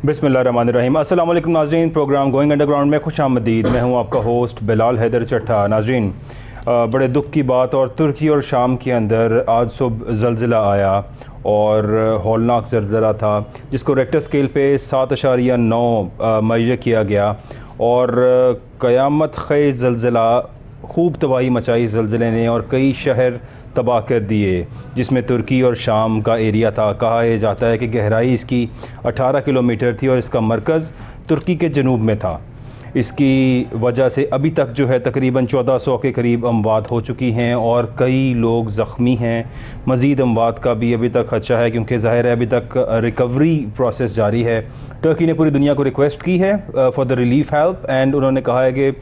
बिस्मिल्लाहिर्रहमानिर्रहीम। अस्सलाम वालेकुम नाज़रीन, प्रोग्राम गोइंग अंडरग्राउंड में खुश आमदीद। मैं हूँ आपका होस्ट बिलाल हैदर चट्टा। नाज़रीन, बड़े दुख की बात, और तुर्की और शाम के अंदर आज सुबह ज़लज़ला आया और हौलनाक ज़लज़ला था जिसको रेक्टर स्केल पे 7.9 मेजर किया गया और क़यामत ख़ेज़ ज़लज़ला, खूब तबाही मचाई ज़लज़ले ने और कई शहर तबाह कर दिए, जिसमें तुर्की और शाम का एरिया था। कहा यह जाता है कि गहराई इसकी 18 किलोमीटर थी और इसका मरकज़ तुर्की के जनूब में था। इसकी वजह से अभी तक जो है तकरीबन 1400 के करीब अमवात हो चुकी हैं और कई लोग ज़ख्मी हैं। मज़ीद अमवात का भी अभी तक खदशा है क्योंकि ज़ाहिर है अभी तक रिकवरी प्रोसेस जारी है। टर्की ने पूरी दुनिया को रिक्वेस्ट की है for the relief help, and उन्होंने कहा है कि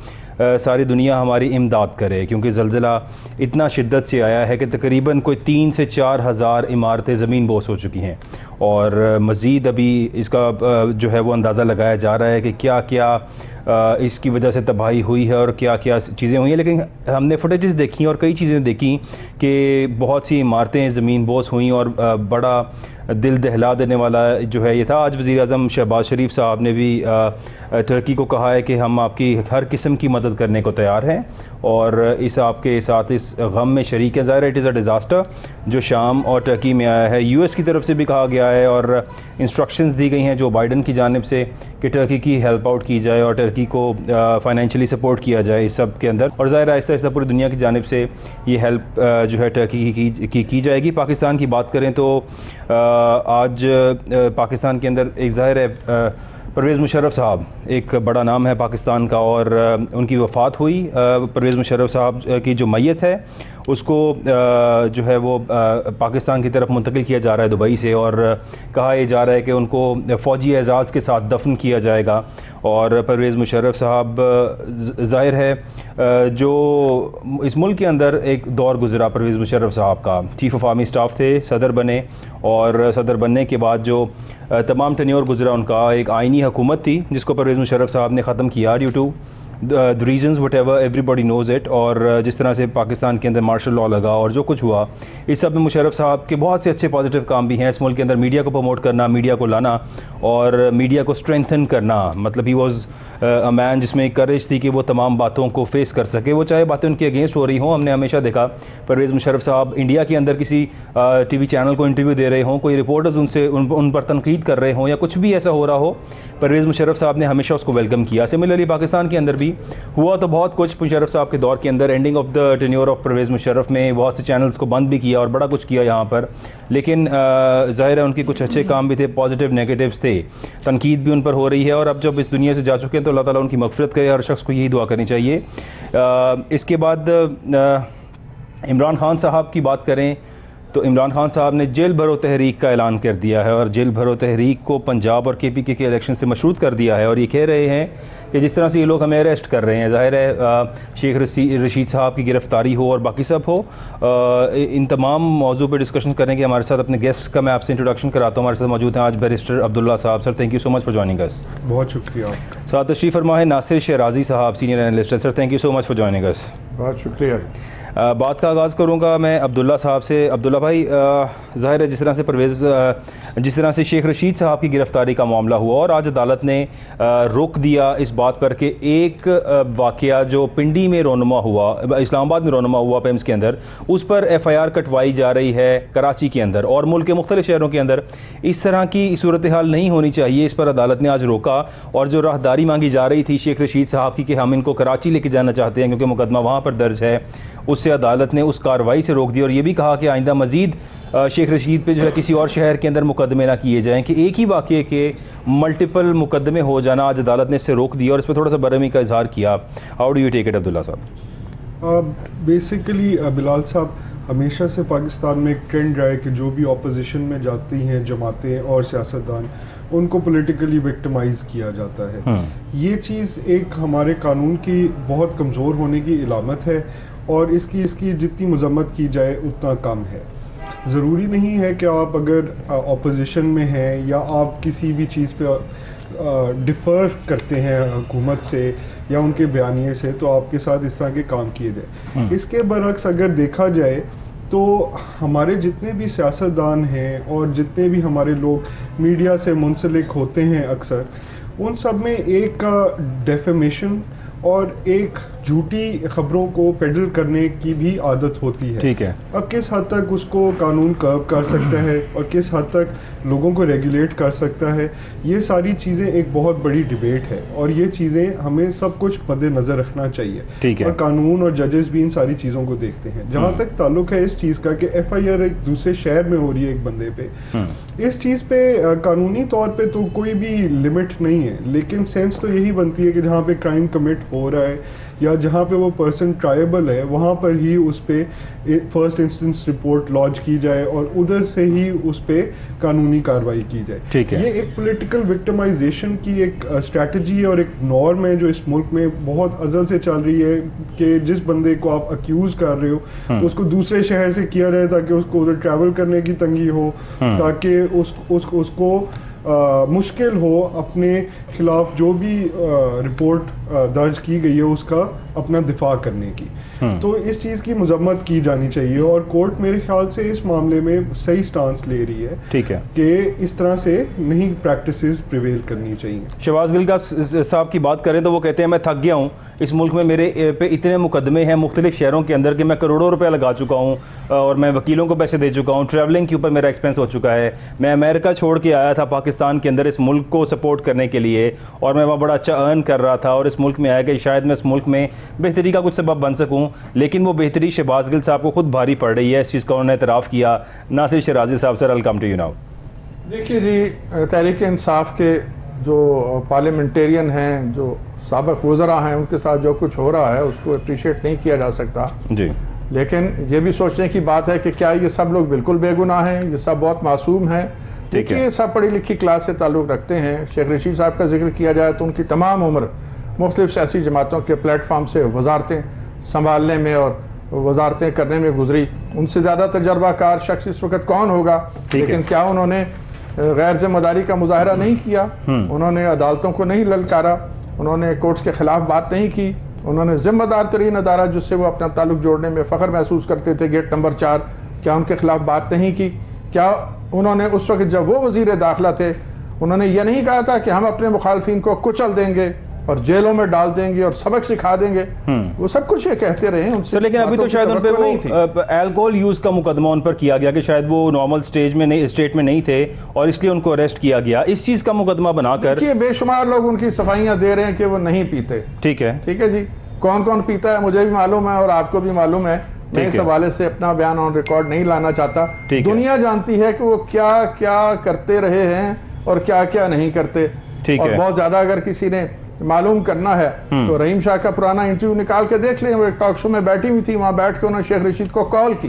सारी दुनिया हमारी इमदाद करे क्योंकि ज़लज़ला इतना शिद्दत से आया है कि तकरीबन कोई 3 से 4 हज़ार इमारतें ज़मीन बोस हो चुकी हैं और मज़ीद अभी इसका जो है वो अंदाज़ा लगाया जा रहा है कि क्या क्या इसकी वजह से तबाही हुई है और क्या क्या चीज़ें हुई हैं। लेकिन हमने फुटेजेस देखी और कई चीज़ें देखी कि बहुत सी इमारतें ज़मीन बोस हुई और बड़ा दिल दहला देने वाला जो है ये था। आज वज़ीर-ए-आज़म शहबाज शरीफ साहब ने भी टर्की को कहा है कि हम आपकी हर किस्म की मदद करने को तैयार हैं और इस आपके साथ इस गम में शरीक है। ज़ाहिर है इट इज़ अ डिज़ास्टर जो शाम और टर्की में आया है। यूएस की तरफ से भी कहा गया है और इंस्ट्रक्शंस दी गई हैं जो बाइडन की जानिब से कि टर्की की हेल्प आउट की जाए और टर्की को फाइनेंशियली सपोर्ट किया जाए इस सब के अंदर। और ज़ाहिर है आहिस्ता आहिस्ता पूरी दुनिया की जानिब से ये हेल्प जो है टर्की की जाएगी। पाकिस्तान की बात करें तो आज पाकिस्तान के अंदर एक ज़ाहिर है परवेज़ मुशर्रफ साहब एक बड़ा नाम है पाकिस्तान का और उनकी वफ़ात हुई। परवेज़ मुशर्रफ साहब की जो मैयत है उसको जो है वो पाकिस्तान की तरफ मुंतकिल किया जा रहा है दुबई से और कहा यह जा रहा है कि उनको फ़ौजी एज़ाज़ के साथ दफन किया जाएगा। और परवेज़ मुशर्रफ साहब ज़ाहिर है जो इस मुल्क के अंदर एक दौर गुज़रा परवेज़ मुशर्रफ साहब का, चीफ़ ऑफ आर्मी स्टाफ थे, सदर बने और सदर बनने के बाद जो तमाम टेन्योर गुज़रा उनका, एक आइनी हुकूमत थी जिसको परवेज़ मुशर्रफ साहब ने ख़त्म किया due to the reasons whatever everybody knows it. और जिस तरह से पाकिस्तान के अंदर मार्शल लॉ लगा और जो कुछ हुआ, इस सब में मुशर्रफ साहब के बहुत से अच्छे पॉजिटिव काम भी हैं। इस मुल्क के अंदर मीडिया को प्रमोट करना, मीडिया को लाना और मीडिया को स्ट्रेंथन करना, मतलब ही वॉज अ मैन जिसमें करेज थी कि वो तमाम बातों को फेस कर सके, वो चाहे बातें उनके अगेंस्ट हो रही हों। हमने हमेशा देखा परवेज़ मुशर्रफ साहब इंडिया के अंदर किसी टीवी चैनल को इंटरव्यू दे रहे हों, कोई रिपोर्टर्स उनसे उन पर तनकीद कर रहे हों या कुछ भी ऐसा हो रहा हो, परवेज़ मुशर्रफ साहब ने हमेशा उसको वेलकम किया। सिमिलरली पाकिस्तान के अंदर भी हुआ तो बहुत कुछ मुशर्रफ साहब के दौर के अंदर। Ending of the tenure of Pervez Musharraf में बहुत से चैनल्स को बंद भी किया और बड़ा कुछ किया यहाँ पर, लेकिन ज़ाहिर है उनके कुछ अच्छे काम भी थे, पॉजिटिव नेगेटिव्स थे, तनकीद भी उन पर हो रही है। और अब जब इस दुनिया से जा चुके हैं तो अल्लाह ताला उनकी मग़फ़िरत करे, हर शख्स को यही दुआ करनी चाहिए। इसके बाद इमरान खान साहब की बात करें तो इमरान खान साहब ने जेल भरो तहरीक का ऐलान कर दिया है और जेल भरो तहरीक को पंजाब और KPK के इलेक्शन से मशरूत कर दिया है। और ये कह रहे हैं कि जिस तरह से ये लोग हमें अरेस्ट कर रहे हैं, ज़ाहिर है शेख रशीद साहब की गिरफ़्तारी हो और बाकी सब हो, इन तमाम मौजू पर डिस्कशन करेंगे। हमारे साथ अपने गेस्ट का मैं आपसे इंट्रोडक्शन कराता हूँ। हमारे साथ मौजूद हैं आज बैरिस्टर अब्दुल्ला साहब। Sir thank you so much for joining us. बहुत शुक्रिया। साथ तशरीफ़ फरमा है नासिर शराजी साहब, senior analyst. Sir thank you so much for joining us. बहुत शुक्रिया। बात का आगाज़ करूँगा मैं अब्दुल्ला साहब से। अब्दुल्ला भाई, ज़ाहिर है जिस तरह से शेख रशीद साहब की गिरफ़्तारी का मामला हुआ और आज अदालत ने रोक दिया इस बात पर कि एक वाक़या जो पिंडी में रोनमा हुआ, इस्लामाबाद में रोनमा हुआ पेम्स के अंदर, उस पर FIR कटवाई जा रही है कराची के अंदर और मुल्क के मुख्तलिफ़ शहरों के अंदर। इस तरह की सूरत हाल नहीं होनी चाहिए, इस पर अदालत ने आज रोका। और जो राहदारी मांगी जा रही थी शेख रशीद साहब की कि हम इनको कराची लेके जाना चाहते हैं क्योंकि मुकदमा वहाँ पर दर्ज है, उससे अदालत ने उस कार्रवाई से रोक दी और ये भी कहा कि आइंदा मज़ीद शेख रशीद पे जो है किसी और शहर के अंदर मुकदमे ना किए जाएं, कि एक ही वाक़े के मल्टीपल मुकदमे हो जाना आज अदालत ने इससे रोक दिया और इस पर थोड़ा सा बरहमी का इजहार किया। How do you take it Abdullah साहब? बेसिकली बिलाल साहब, हमेशा से पाकिस्तान में एक ट्रेंड रहा है कि जो भी अपोजिशन में जाती हैं जमातें और सियासतदान, उनको पॉलिटिकली विक्टिमाइज़ किया जाता है। ये चीज़ एक हमारे कानून की बहुत कमज़ोर होने की इलामत है और इसकी जितनी मजम्मत की जाए उतना कम है। ज़रूरी नहीं है कि आप अगर अपोजिशन में हैं या आप किसी भी चीज़ पे डिफ़र करते हैं हुकूमत से या उनके बयानिए से तो आपके साथ इस तरह के काम किए जाए। इसके बरक्स अगर देखा जाए तो हमारे जितने भी सियासतदान हैं और जितने भी हमारे लोग मीडिया से मुंसलिक होते हैं अक्सर, उन सब में एक डेफेमेशन और एक झूठी खबरों को पेडल करने की भी आदत होती है। ठीक है। अब किस हद तक उसको कानून कर्व कर सकता है और किस हद तक लोगों को रेगुलेट कर सकता है, ये सारी चीज़ें एक बहुत बड़ी डिबेट है और ये चीज़ें हमें सब कुछ मद्देनज़र रखना चाहिए। ठीक है। और कानून और जजेस भी इन सारी चीज़ों को देखते हैं। जहाँ तक ताल्लुक है इस चीज़ का कि FIR एक दूसरे शहर में हो रही है एक बंदे पे, इस चीज़ पे कानूनी तौर पे तो कोई भी लिमिट नहीं है, लेकिन सेंस तो यही बनती है कि जहाँ पे क्राइम कमिट हो रहा है या जहाँ पे वो पर्सन ट्रायबल है, वहाँ पर ही उस पे फर्स्ट इंस्टेंस रिपोर्ट लॉन्च की जाए और उधर से ही उस पे कानूनी कार्रवाई की जाए। ठीक है। ये एक पॉलिटिकल विक्टिमाइजेशन की एक स्ट्रैटेजी और एक नॉर्म है जो इस मुल्क में बहुत अज़ल से चल रही है कि जिस बंदे को आप अक्यूज कर रहे हो उसको दूसरे शहर से किया जाए ताकि उसको उधर ट्रैवल करने की तंगी हो, ताकि उसको मुश्किल हो अपने खिलाफ जो भी रिपोर्ट दर्ज की गई है उसका अपना दिफा करने की। तो इस चीज़ की मजम्मत की जानी चाहिए और कोर्ट मेरे ख्याल से इस मामले में सही स्टांस ले रही है। ठीक है कि इस तरह से नहीं प्रैक्टिसेस प्रिवेल करनी चाहिए। शहबाज गिल का साहब की बात करें तो वो कहते हैं मैं थक गया हूँ, इस मुल्क में मेरे पे इतने मुकदमे हैं मुख्तलिफ शहरों के अंदर कि मैं करोड़ों रुपया लगा चुका हूँ और मैं वकीलों को पैसे दे चुका हूँ, ट्रैवलिंग के ऊपर मेरा एक्सपेंस हो चुका है, मैं अमेरिका छोड़ के आया था पाकिस्तान के अंदर इस मुल्क को सपोर्ट करने के लिए और मैं वहाँ बड़ा अच्छा अर्न कर रहा था और इस मुल्क में आया कि शायद मैं इस मुल्क में बेहतरी का कुछ सबब बन सकूँ, लेकिन वो बेहतरी शहबाज गिल साहब को खुद भारी पड़ रही है। इस चीज़ का उन्होंने एतराफ़ किया। नासिर शराजी साहब, sir welcome to you now. देखिए जी, तहरीक इंसाफ के जो पार्लियामेंटेरियन हैं, जो साबिक़ वज़रा हैं, उनके साथ जो कुछ हो रहा है उसको अप्रिशिएट नहीं किया जा सकता जी, लेकिन ये भी सोचने की बात है कि क्या ये सब लोग बिल्कुल बेगुनाह हैं, ये सब बहुत मासूम हैं। देखिए, सब पढ़ी लिखी क्लास से ताल्लुक़ रखते हैं। शेख रशीद साहब का जिक्र किया जाए तो उनकी तमाम उम्र मुख्तलिफ सियासी जमातों के प्लेटफार्म से वजारतें संभालने में और वजारतें करने में गुजरी। उनसे ज़्यादा तजर्बाकार शख्स इस वक्त कौन होगा, लेकिन क्या उन्होंने गैर जिम्मेदारी का मुजाहरा नहीं किया? उन्होंने अदालतों को नहीं ललकारा, उन्होंने कोर्ट्स के खिलाफ बात नहीं की, उन्होंने जिम्मेदार तरीन अदारा जिससे वो अपना ताल्लुक जोड़ने में फ़ख्र महसूस करते थे, गेट नंबर 4, क्या उनके खिलाफ बात नहीं की? क्या उन्होंने उस वक्त जब वो वज़ीर दाखिला थे उन्होंने ये नहीं कहा था कि हम अपने मुखालफिन को कुचल देंगे और जेलों में डाल देंगे और सबक सिखा देंगे? वो सब कुछ ये कहते रहे उनसे। लेकिन अभी तो शायद उन पे वो अल्कोहल यूज का मुकदमा उन पर किया गया कि शायद वो नॉर्मल स्टेट में नहीं थे और इसलिए उनको अरेस्ट किया गया। इस चीज का मुकदमा बनाकर देखिए, बेशुमार लोग उनकी सफाइयां दे रहे हैं कि वो नहीं पीते। ठीक है जी, कौन कौन पीता है मुझे भी मालूम है और आपको भी मालूम है। मैं इस हवाले से अपना बयान ऑन रिकॉर्ड नहीं लाना चाहता। दुनिया जानती है कि वो क्या क्या करते रहे हैं और क्या क्या नहीं करते। और बहुत ज्यादा अगर किसी ने मालूम करना है तो रहीम शाह का पुराना इंटरव्यू निकाल के देख लें। वो एक टॉक शो में बैठी हुई थी, वहां बैठ के उन्होंने शेख रशीद को कॉल की।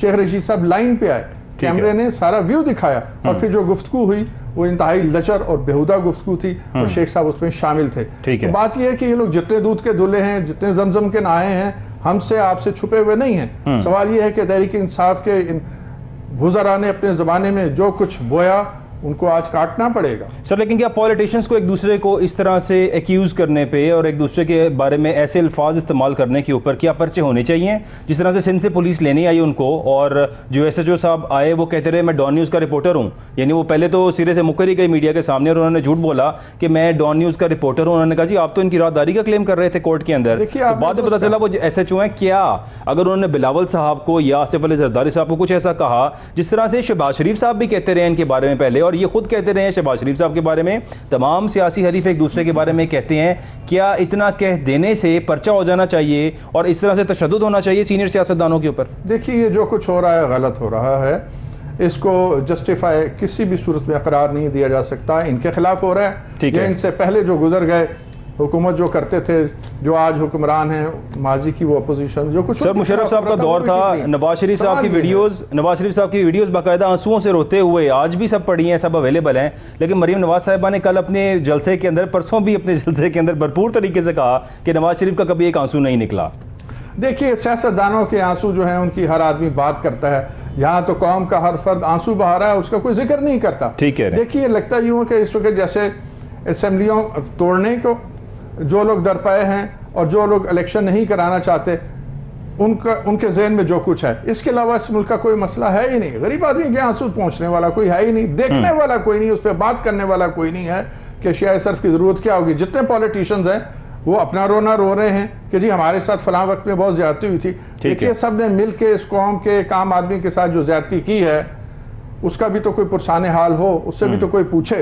शेख रशीद साहब लाइन पे आए, कैमरे ने सारा व्यू दिखाया और फिर जो गुफ्तगू हुई वो इंतहाई लचर और बेहुदा गुफ्तगू थी और शेख साहब उसमें शामिल थे। तो बात यह है कि ये लोग जितने दूध के धुले हैं, जितने जमजम के नहाए हैं, हमसे आपसे छुपे हुए नहीं हैं। सवाल यह है कि तहरीक इंसाफ के इन वज़रा ने अपने ज़माने में जो कुछ बोया उनको आज काटना पड़ेगा। सर, लेकिन क्या पॉलिटिशियंस को एक दूसरे को इस तरह से एक्यूज करने पे और एक दूसरे के बारे में ऐसे अल्फाज इस्तेमाल करने के ऊपर क्या पर्चे होने चाहिए? जिस तरह से सिंध से पुलिस लेने आई उनको और जो SHO साहब आए वो कहते रहे मैं डॉन न्यूज़ का रिपोर्टर हूँ, यानी वो पहले तो सिरे से मुकर ही गई मीडिया के सामने और उन्होंने झूठ बोला कि मैं डॉन न्यूज़ का रिपोर्टर हूँ। उन्होंने कहा जी आप तो इनकी राहदारी का क्लेम कर रहे थे कोर्ट के अंदर, तो बाद में पता चला वो SHO हैं। क्या अगर उन्होंने बिलावल साहब को या आसिफ अली जरदारी साहब को कुछ ऐसा कहा जिस तरह से शहबाज शरीफ साहब भी कहते रहे इनके बारे में पहले और ये खुद कहते रहे शहबाज शरीफ साहब के बारे में, तमाम सियासी हरीफ एक दूसरे के बारे में कहते हैं, क्या इतना कह देने से पर्चा हो जाना चाहिए और इस तरह से तशद्दुद होना चाहिए सीनियर सियासतदानों के ऊपर? देखिए, ये जो कुछ हो रहा है गलत हो रहा है, इसको जस्टिफाई किसी भी सूरत में करार नहीं दिया जा सकता। इनके खिलाफ हो रहा है या इनसे पहले जो गुजर गए हुकूमत जो करते थे, जो आज हुक्मरान हैं, माजी की वो अपोजिशन जो कुछ। सर, मुशर्रफ साहब का दौर था, नवाज शरीफ साहब की वीडियोस बाकायदा आंसुओं से रोते हुए आज भी सब पड़ी हैं, सब अवेलेबल हैं। लेकिन मरीम नवाज साहिबा ने कल अपने जलसे के अंदर, परसों भी अपने जलसे के अंदर भरपूर तरीके से कहा कि नवाज शरीफ का कभी एक आंसू नहीं निकला। देखिए, सियासतदानों के आंसू जो हैं उनकी हर आदमी बात करता है, यहाँ तो कौम का हर फर्द आंसू बहा रहा है, उसका कोई जिक्र नहीं करता। ठीक है। देखिए, लगता यूँ कि इस वक्त जैसे असेंबलियों तोड़ने को जो लोग दरपाए हैं और जो लोग इलेक्शन नहीं कराना चाहते, उनके जहन में जो कुछ है, इसके अलावा इस मुल्क का कोई मसला है ही नहीं। गरीब आदमी के आंसू पहुंचने वाला कोई है ही नहीं, देखने वाला कोई नहीं, उस पर बात करने वाला कोई नहीं है कि शिया सरफ की जरूरत क्या होगी। जितने पॉलिटिशियंस हैं वो अपना रोना रो रहे हैं कि जी हमारे साथ फलां वक्त में बहुत ज्यादती हुई थी। देखिए सब ने मिल के इस कौम के एक आम आदमी के साथ जो ज्यादती की है उसका भी तो कोई पुरसाने हाल हो, उससे भी तो कोई पूछे।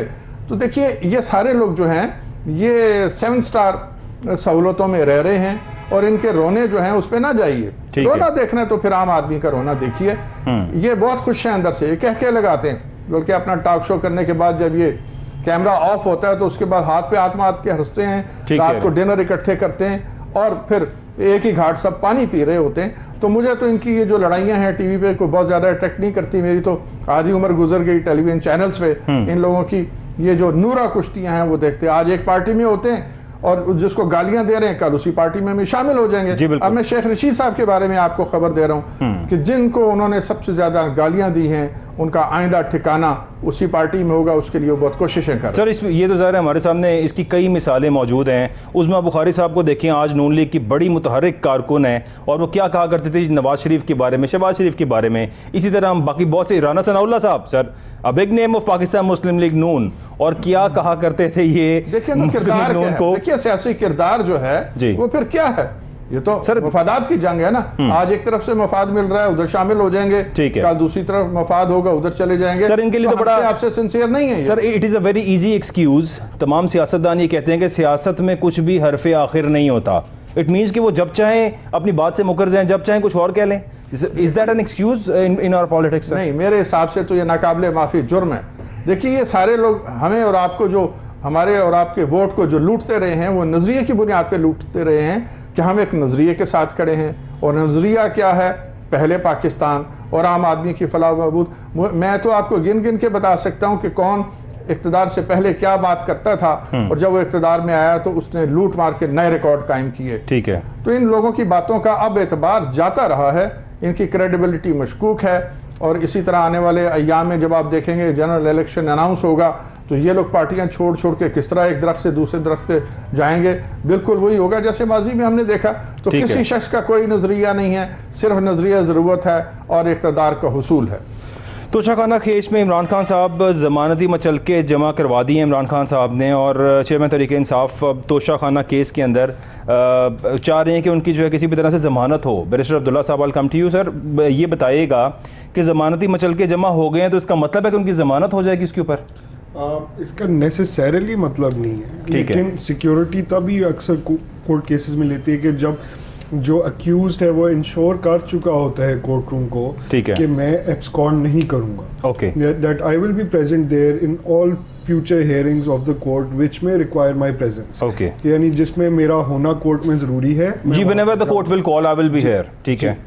तो देखिए ये सारे लोग जो हैं ये 7 स्टार सहूलतों में रह रहे हैं और इनके रोने जो हैं उस पर ना जाइए। रोना देखना है तो फिर आम आदमी का रोना देखिए। ये बहुत खुश हैं अंदर से, ये कह के लगाते हैं, बल्कि अपना टॉक शो करने के बाद जब ये कैमरा ऑफ होता है तो उसके बाद हाथ पे हाथ मार के हंसते हैं, रात को डिनर इकट्ठे करते हैं और फिर एक ही घाट सब पानी पी रहे होते हैं। तो मुझे तो इनकी ये जो लड़ाइयाँ हैं टीवी पे कोई बहुत ज़्यादा अट्रैक्ट नहीं करती। मेरी तो आधी उम्र गुजर गई टेलीविजन चैनल्स पे इन लोगों की ये जो नूरा कुश्तियाँ हैं वो देखते हैं। आज एक पार्टी में होते हैं और जिसको गालियां दे रहे हैं कल उसी पार्टी में भी शामिल हो जाएंगे। अब मैं शेख रशीद साहब के बारे में आपको खबर दे रहा हूं कि जिनको उन्होंने सबसे ज्यादा गालियां दी हैं उनका आइंदा ठिकाना उसी पार्टी में होगा, उसके लिए बहुत कोशिशें कर सर। ये तो ज़ाहिर है हमारे सामने इसकी कई मिसालें मौजूद हैं। उस्मा बुखारी साहब को देखें, आज नून लीग की बड़ी मुतहर्रिक कारकुन है और वो क्या कहा करते थे नवाज शरीफ के बारे में, शहबाज शरीफ के बारे में। इसी तरह हम बाकी बहुत से, Rana Sanaullah sahab sir, a big name of Pakistan Muslim League Noon, और क्या कहा करते थे ये। देखिए नून को, देखिए सियासी किरदार जो है वो फिर क्या है, ये तो सर मफादात की जंग है ना। आज एक तरफ से मफाद मिल रहा है उधर शामिल हो जाएंगे, कल दूसरी तरफ मफाद होगा उधर चले जाएंगे। सर इनके लिए तो बड़ा आपसे सिंसियर नहीं है sir. It is a very easy excuse. तमाम सियासतदान ये कहते हैं कि सियासत में कुछ भी हरफ आखिर नहीं होता। इट मीन्स कि वो जब चाहें अपनी बात से मुकर जाएं, जब चाहें कुछ और कह लें। Is that an excuse in our politics? नहीं, मेरे हिसाब से तो ये नाकाबिले माफी जुर्म है। देखिए ये सारे लोग हमें और आपको, जो हमारे और आपके वोट को जो लूटते रहे हैं, वो नजरिए की बुनियाद पे लूटते रहे हैं कि हम एक नजरिए के साथ खड़े हैं। और नजरिया क्या है? पहले पाकिस्तान और आम आदमी की फलाह बहबूद। मैं तो आपको गिन गिन के बता सकता हूं कि कौन इक़्तिदार से पहले क्या बात करता था और जब वो इक़्तिदार में आया तो उसने लूट मार के नए रिकॉर्ड कायम किए। ठीक है, तो इन लोगों की बातों का अब एतबार जाता रहा है, इनकी क्रेडिबिलिटी मशकूक है। और इसी तरह आने वाले अय्याम में जब आप देखेंगे जनरल इलेक्शन अनाउंस होगा तो ये लोग पार्टियां छोड़ छोड़ के किस तरह एक दरख्त से दूसरे दरख्त पे जाएंगे। बिल्कुल वही होगा जैसे माजी में हमने देखा। तो किसी शख्स का कोई नजरिया नहीं है, सिर्फ नजरिया ज़रूरत है और इक़्तिदार का हुसूल है। तोशाखाना केस में इमरान खान साहब ज़मानती मचलके जमा करवा दी हैं इमरान खान साहब ने, और चेयरमैन तहरीक इंसाफ अब तोशाखाना केस के अंदर चाह रहे हैं कि उनकी जो है किसी भी तरह से ज़मानत हो। बैरिस्टर अब्दुल्ला साहब, welcome to you sir. ये बताइएगा कि ज़मानती मचलके जमा हो गए हैं तो इसका मतलब है कि उनकी ज़मानत हो जाएगी उसके ऊपर? इसका नेसेसरली मतलब नहीं है, लेकिन सिक्योरिटी तभी अक्सर कोर्ट केसेस में लेती है कि जब जो अक्यूज्ड है वो इंश्योर कर चुका होता है कोर्ट रूम को कि मैं एब्सकॉन्ड नहीं करूंगा, that I will be present there in all future hearings of the court which may require my presence. यानी जिसमें मेरा होना कोर्ट में जरूरी है जी। Whenever the court will call I will be here. ठीक है।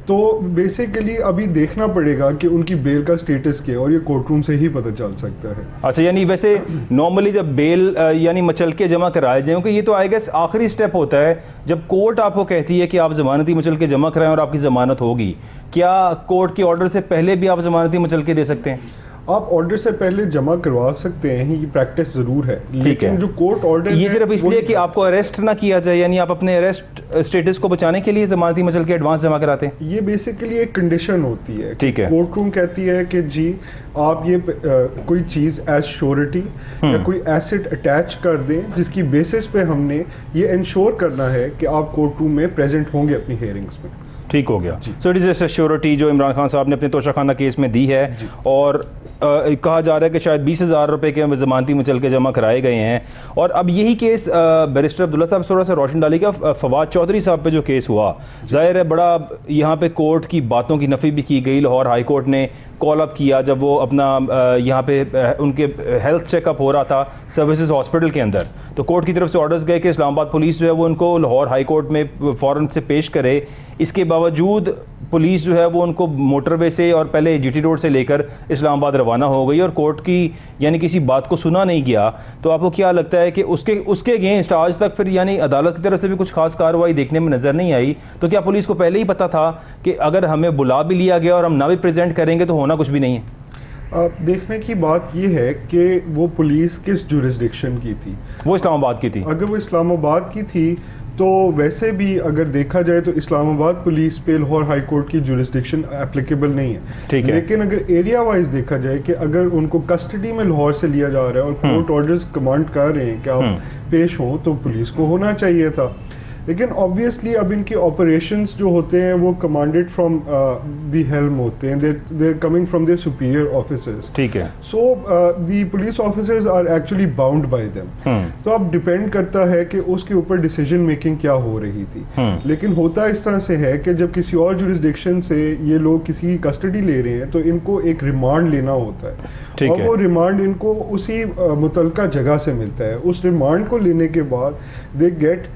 तो बेसिकली अभी देखना पड़ेगा कि उनकी बेल का स्टेटस क्या है और ये कोर्ट रूम से ही पता चल सकता है। अच्छा, यानी वैसे नॉर्मली जब बेल यानी मचलके जमा कराए जाए, क्योंकि ये तो आई गेस आखिरी स्टेप होता है जब कोर्ट आपको कहती है कि आप ज़मानती मचलके जमा कराएं और आपकी ज़मानत होगी। क्या कोर्ट के ऑर्डर से पहले भी आप ज़मानती मचलके दे सकते हैं? आप ऑर्डर से पहले जमा करवा सकते हैं, ये प्रैक्टिस जरूर है, लेकिन जो कोर्ट ऑर्डर ये सिर्फ इसलिए कि आपको अरेस्ट ना किया जाए, यानी आप अपने अरेस्ट स्टेटस को बचाने के लिए ज़मानती मचलके एडवांस जमा कराते हैं। ये बेसिकली एक कंडीशन होती है। ठीक है। कोर्ट रूम कहती है कि जी आप ये कोई चीज़ एज श्योरिटी या कोई एसेट अटैच कर दें जिसकी बेसिस पे हमने ये इंश्योर करना है कि आप कोर्ट रूम में प्रेजेंट होंगे अपनी हियरिंग्स में। ठीक हो गया। सो इट इज़ श्योरिटी जो इमरान खान साहब ने अपने तोशाखाना केस में दी है, और कहा जा रहा है कि शायद 20,000 रुपये के ज़मानती मचलके जमा कराए गए हैं। और अब यही केस बैरिस्टर अब्दुल्ला साहब थोड़ा सा रोशन डालेगा। फवाद चौधरी साहब पे जो केस हुआ, जाहिर है बड़ा यहाँ पे कोर्ट की बातों की नफ़ी भी की गई। लाहौर हाई कोर्ट ने कॉल अप किया जब वो अपना यहाँ पे उनके हेल्थ चेकअप हो रहा था सर्विसेज हॉस्पिटल के अंदर, तो कोर्ट की तरफ से ऑर्डर्स गए कि इस्लामाबाद पुलिस जो है वो उनको लाहौर हाई कोर्ट में फ़ौरन से पेश करे। इसके बावजूद पुलिस जो है वो उनको मोटरवे से और पहले जीटी रोड से लेकर इस्लामाबाद रवाना हो गई और कोर्ट की यानी किसी बात को सुना नहीं गया। तो आपको क्या लगता है कि उसके अगेंस्ट आज तक फिर यानी अदालत की तरफ से भी कुछ खास कार्रवाई देखने में नज़र नहीं आई? तो क्या पुलिस को पहले ही पता था कि अगर हमें बुला भी लिया गया और हम ना भी प्रेजेंट करेंगे तो होना कुछ भी नहीं है? देखने की बात यह है कि वो पुलिस किस जुरिस्डिक्शन की थी। वो इस्लामाबाद की थी। अगर वो इस्लामाबाद की थी तो वैसे भी अगर देखा जाए तो इस्लामाबाद पुलिस पे लाहौर हाई कोर्ट की जुरिस्डिक्शन एप्लीकेबल नहीं है, लेकिन अगर एरिया वाइज देखा जाए कि अगर उनको कस्टडी में लाहौर से लिया जा रहा है और कोर्ट ऑर्डर्स कमांड कर रहे हैं कि आप पेश हों, तो पुलिस को होना चाहिए था। लेकिन ऑब्वियसली अब इनके ऑपरेशंस जो होते हैं वो कमांडेड फ्रॉम द हेल्म होते हैं, they are coming from their superior officers. ठीक है। So the police officers are actually bound by them. तो अब डिपेंड करता है कि उसके ऊपर डिसीजन मेकिंग क्या हो रही थी। लेकिन होता इस तरह से है कि जब किसी और जुरिस्डिक्शन से ये लोग किसी की कस्टडी ले रहे हैं तो इनको एक रिमांड लेना होता है, और वो रिमांड इनको उसी मुतलका जगह से मिलता है। उस रिमांड को लेने के बाद they get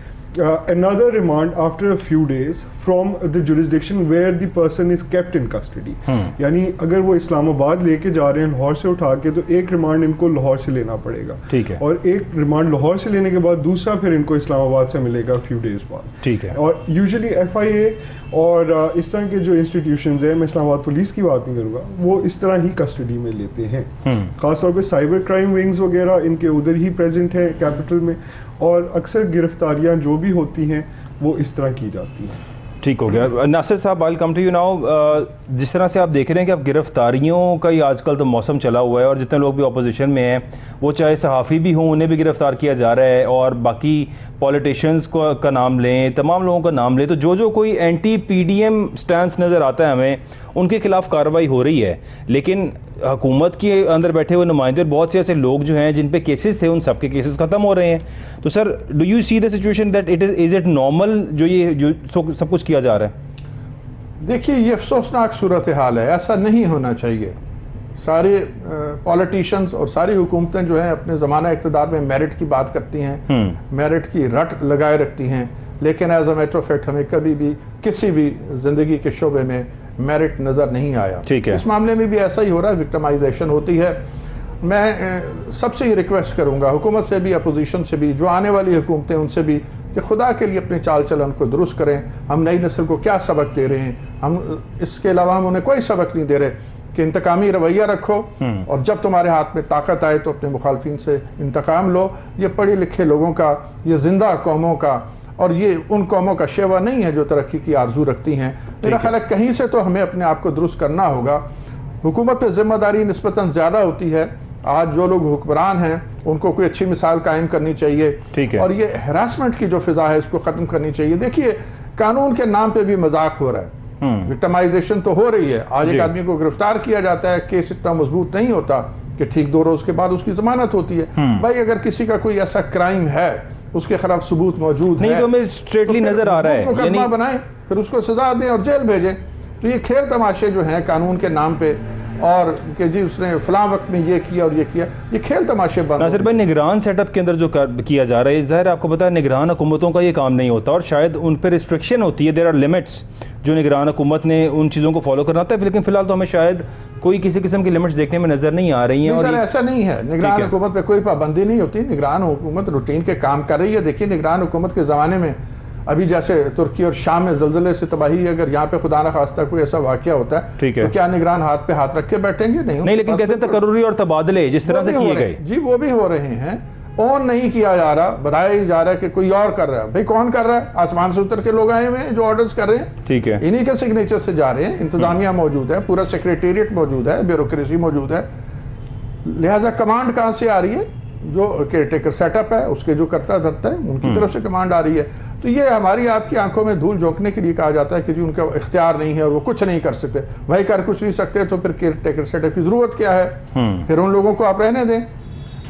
another remand after a few days from the jurisdiction where the person is kept in custody। यानी अगर वो इस्लामाबाद लेके जा रहे हैं लाहौर से उठा के, तो एक रिमांड इनको लाहौर से लेना पड़ेगा। ठीक है। और एक रिमांड लाहौर से लेने के बाद दूसरा फिर इनको इस्लामाबाद से मिलेगा फ्यू डेज बाद। ठीक है। और यूजुअली FIA और इस तरह के जो इंस्टीट्यूशंस हैं, मैं इस्लामाबाद पुलिस की बात नहीं करूँगा, वो इस तरह ही कस्टडी में लेते हैं। खासतौर पर साइबर क्राइम विंग्स वगैरह इनके उधर ही प्रेजेंट है कैपिटल में, और अक्सर गिरफ्तारियां जो भी होती हैं वो इस तरह की जाती हैं। ठीक हो गया। नासिर साहब, आई कम टू यू नाउ। जिस तरह से आप देख रहे हैं कि अब गिरफ्तारियों का ही आजकल तो मौसम चला हुआ है, और जितने लोग भी अपोजिशन में हैं वो चाहे सहाफ़ी भी हों उन्हें भी गिरफ्तार किया जा रहा है, और बाकी पॉलिटिशियंस का नाम लें, तमाम लोगों का नाम लें, तो जो कोई एंटी PDM स्टैंस नज़र आता है हमें, उनके खिलाफ कार्रवाई हो रही है। लेकिन हुकूमत के अंदर बैठे हुए नुमाइंदे और बहुत से ऐसे लोग जो हैं जिन पे केसेस थे, उन सब के केसेस ख़त्म हो रहे हैं। तो sir, do you see the situation that is it normal जो सब कुछ किया जा रहा है? देखिए, ये अफसोसनाक सूरत हाल है, ऐसा नहीं होना चाहिए। सारे पॉलिटिशियंस और सारी हुकूमतें जो हैं अपने ज़माना इक़्तिदार में मेरिट की बात करती हैं, मेरिट की रट लगाए रखती हैं, लेकिन as a matter of fact हमें कभी भी किसी भी ज़िंदगी के शोबे में मेरिट नज़र नहीं आया। ठीक है। इस मामले में भी ऐसा ही हो रहा है, विक्टिमाइजेशन होती है। मैं सबसे ये रिक्वेस्ट करूँगा, हुकूमत से भी, अपोजिशन से भी, जो आने वाली हुकूमतें उनसे भी, कि खुदा के लिए अपने चाल चलन को दुरुस्त करें। हम नई नस्ल को क्या सबक दे रहे हैं? हम इसके अलावा हम उन्हें कोई सबक नहीं दे रहे कि इंतकामी रवैया रखो, और जब तुम्हारे हाथ में ताकत आए तो अपने मुखालफिन से इंतकाम लो। ये पढ़े लिखे लोगों का, ये जिंदा कौमों का, और ये उन कौमों का शेवा नहीं है जो तरक्की की आरजू रखती हैं। मेरा ख्याल है कहीं से तो हमें अपने आप को दुरुस्त करना होगा। हुकूमत पर जिम्मेदारी निस्बतन ज़्यादा होती है। आज जो लोग हुक्मरान हैं उनको कोई अच्छी मिसाल कायम करनी चाहिए। ठीक है। और ये हरासमेंट की जो फिजा है इसको ख़त्म करनी चाहिए। देखिए, कानून के नाम पे भी मजाक हो रहा है, विक्टिमाइजेशन तो हो रही है। आज एक आदमी को गिरफ्तार किया जाता है, केस इतना मजबूत नहीं होता कि ठीक 2 रोज के बाद उसकी जमानत होती है। भाई, अगर किसी का कोई ऐसा क्राइम है, उसके खिलाफ सबूत मौजूद नहीं है, तो हमें स्ट्रेटली नजर आ रहा है, मुकदमा बनाएं, फिर उसको सजा दें और जेल भेजें। तो ये खेल तमाशे जो हैं कानून के नाम पे, और कि जी उसने फलां वक्त में ये किया और ये किया, ये खेल तमाशे बंद। नासिर भाई, निगरान सेटअप के अंदर जो किया जा रहा है, ज़ाहिर आपको पता है निगरान हुकूमतों का ये काम नहीं होता, और शायद उन पर रिस्ट्रिक्शन होती है, देयर आर लिमिट्स जो निगरान हुकूमत ने उन चीज़ों को फॉलो करना होता है। लेकिन फिलहाल तो हमें शायद कोई किसी किस्म की लिमिट्स देखने में नजर नहीं आ रही हैं। और ऐसा नहीं है, निगरान हुकूमत पे कोई पाबंदी नहीं होती। निगरान हुकूमत रूटीन के काम कर रही है। देखिए, निगरान हुकूमत के ज़माने में अभी जैसे तुर्की और शाम में ज़लज़ले से तबाही, अगर यहाँ पे खुदा न खास्ता कोई ऐसा वाक़या होता है, ठीक है, तो क्या निगरान हाथ पे हाथ रख के बैठेंगे? नहीं, लेकिन कहते हैं तकर्रुरी और तबादले जिस तरह से किए गए, जी वो भी हो रहे हैं। ऑन नहीं किया जा रहा, बताया ही जा रहा है कि कोई और कर रहा है। भाई, कौन कर रहा है? आसमान से उतर के लोग आए हुए हैं जो ऑर्डर्स कर रहे हैं। ठीक है, इन्हीं के सिग्नेचर से जा रहे हैं। इंतजामिया मौजूद है, पूरा सेक्रेटेरिएट मौजूद है, ब्यूरोक्रेसी मौजूद है। लिहाजा कमांड कहाँ से आ रही है? जो केयरटेकर सेटअप है उसके जो करता धरता है उनकी तरफ से कमांड आ रही है। तो ये हमारी आपकी आंखों में धूल झोंकने के लिए कहा जाता है कि जी उनका इख्तियार नहीं है और वो कुछ नहीं कर सकते। वही कर कुछ नहीं सकते तो फिर केयरटेकर सेटअप की जरूरत क्या है? फिर उन लोगों को आप रहने दें,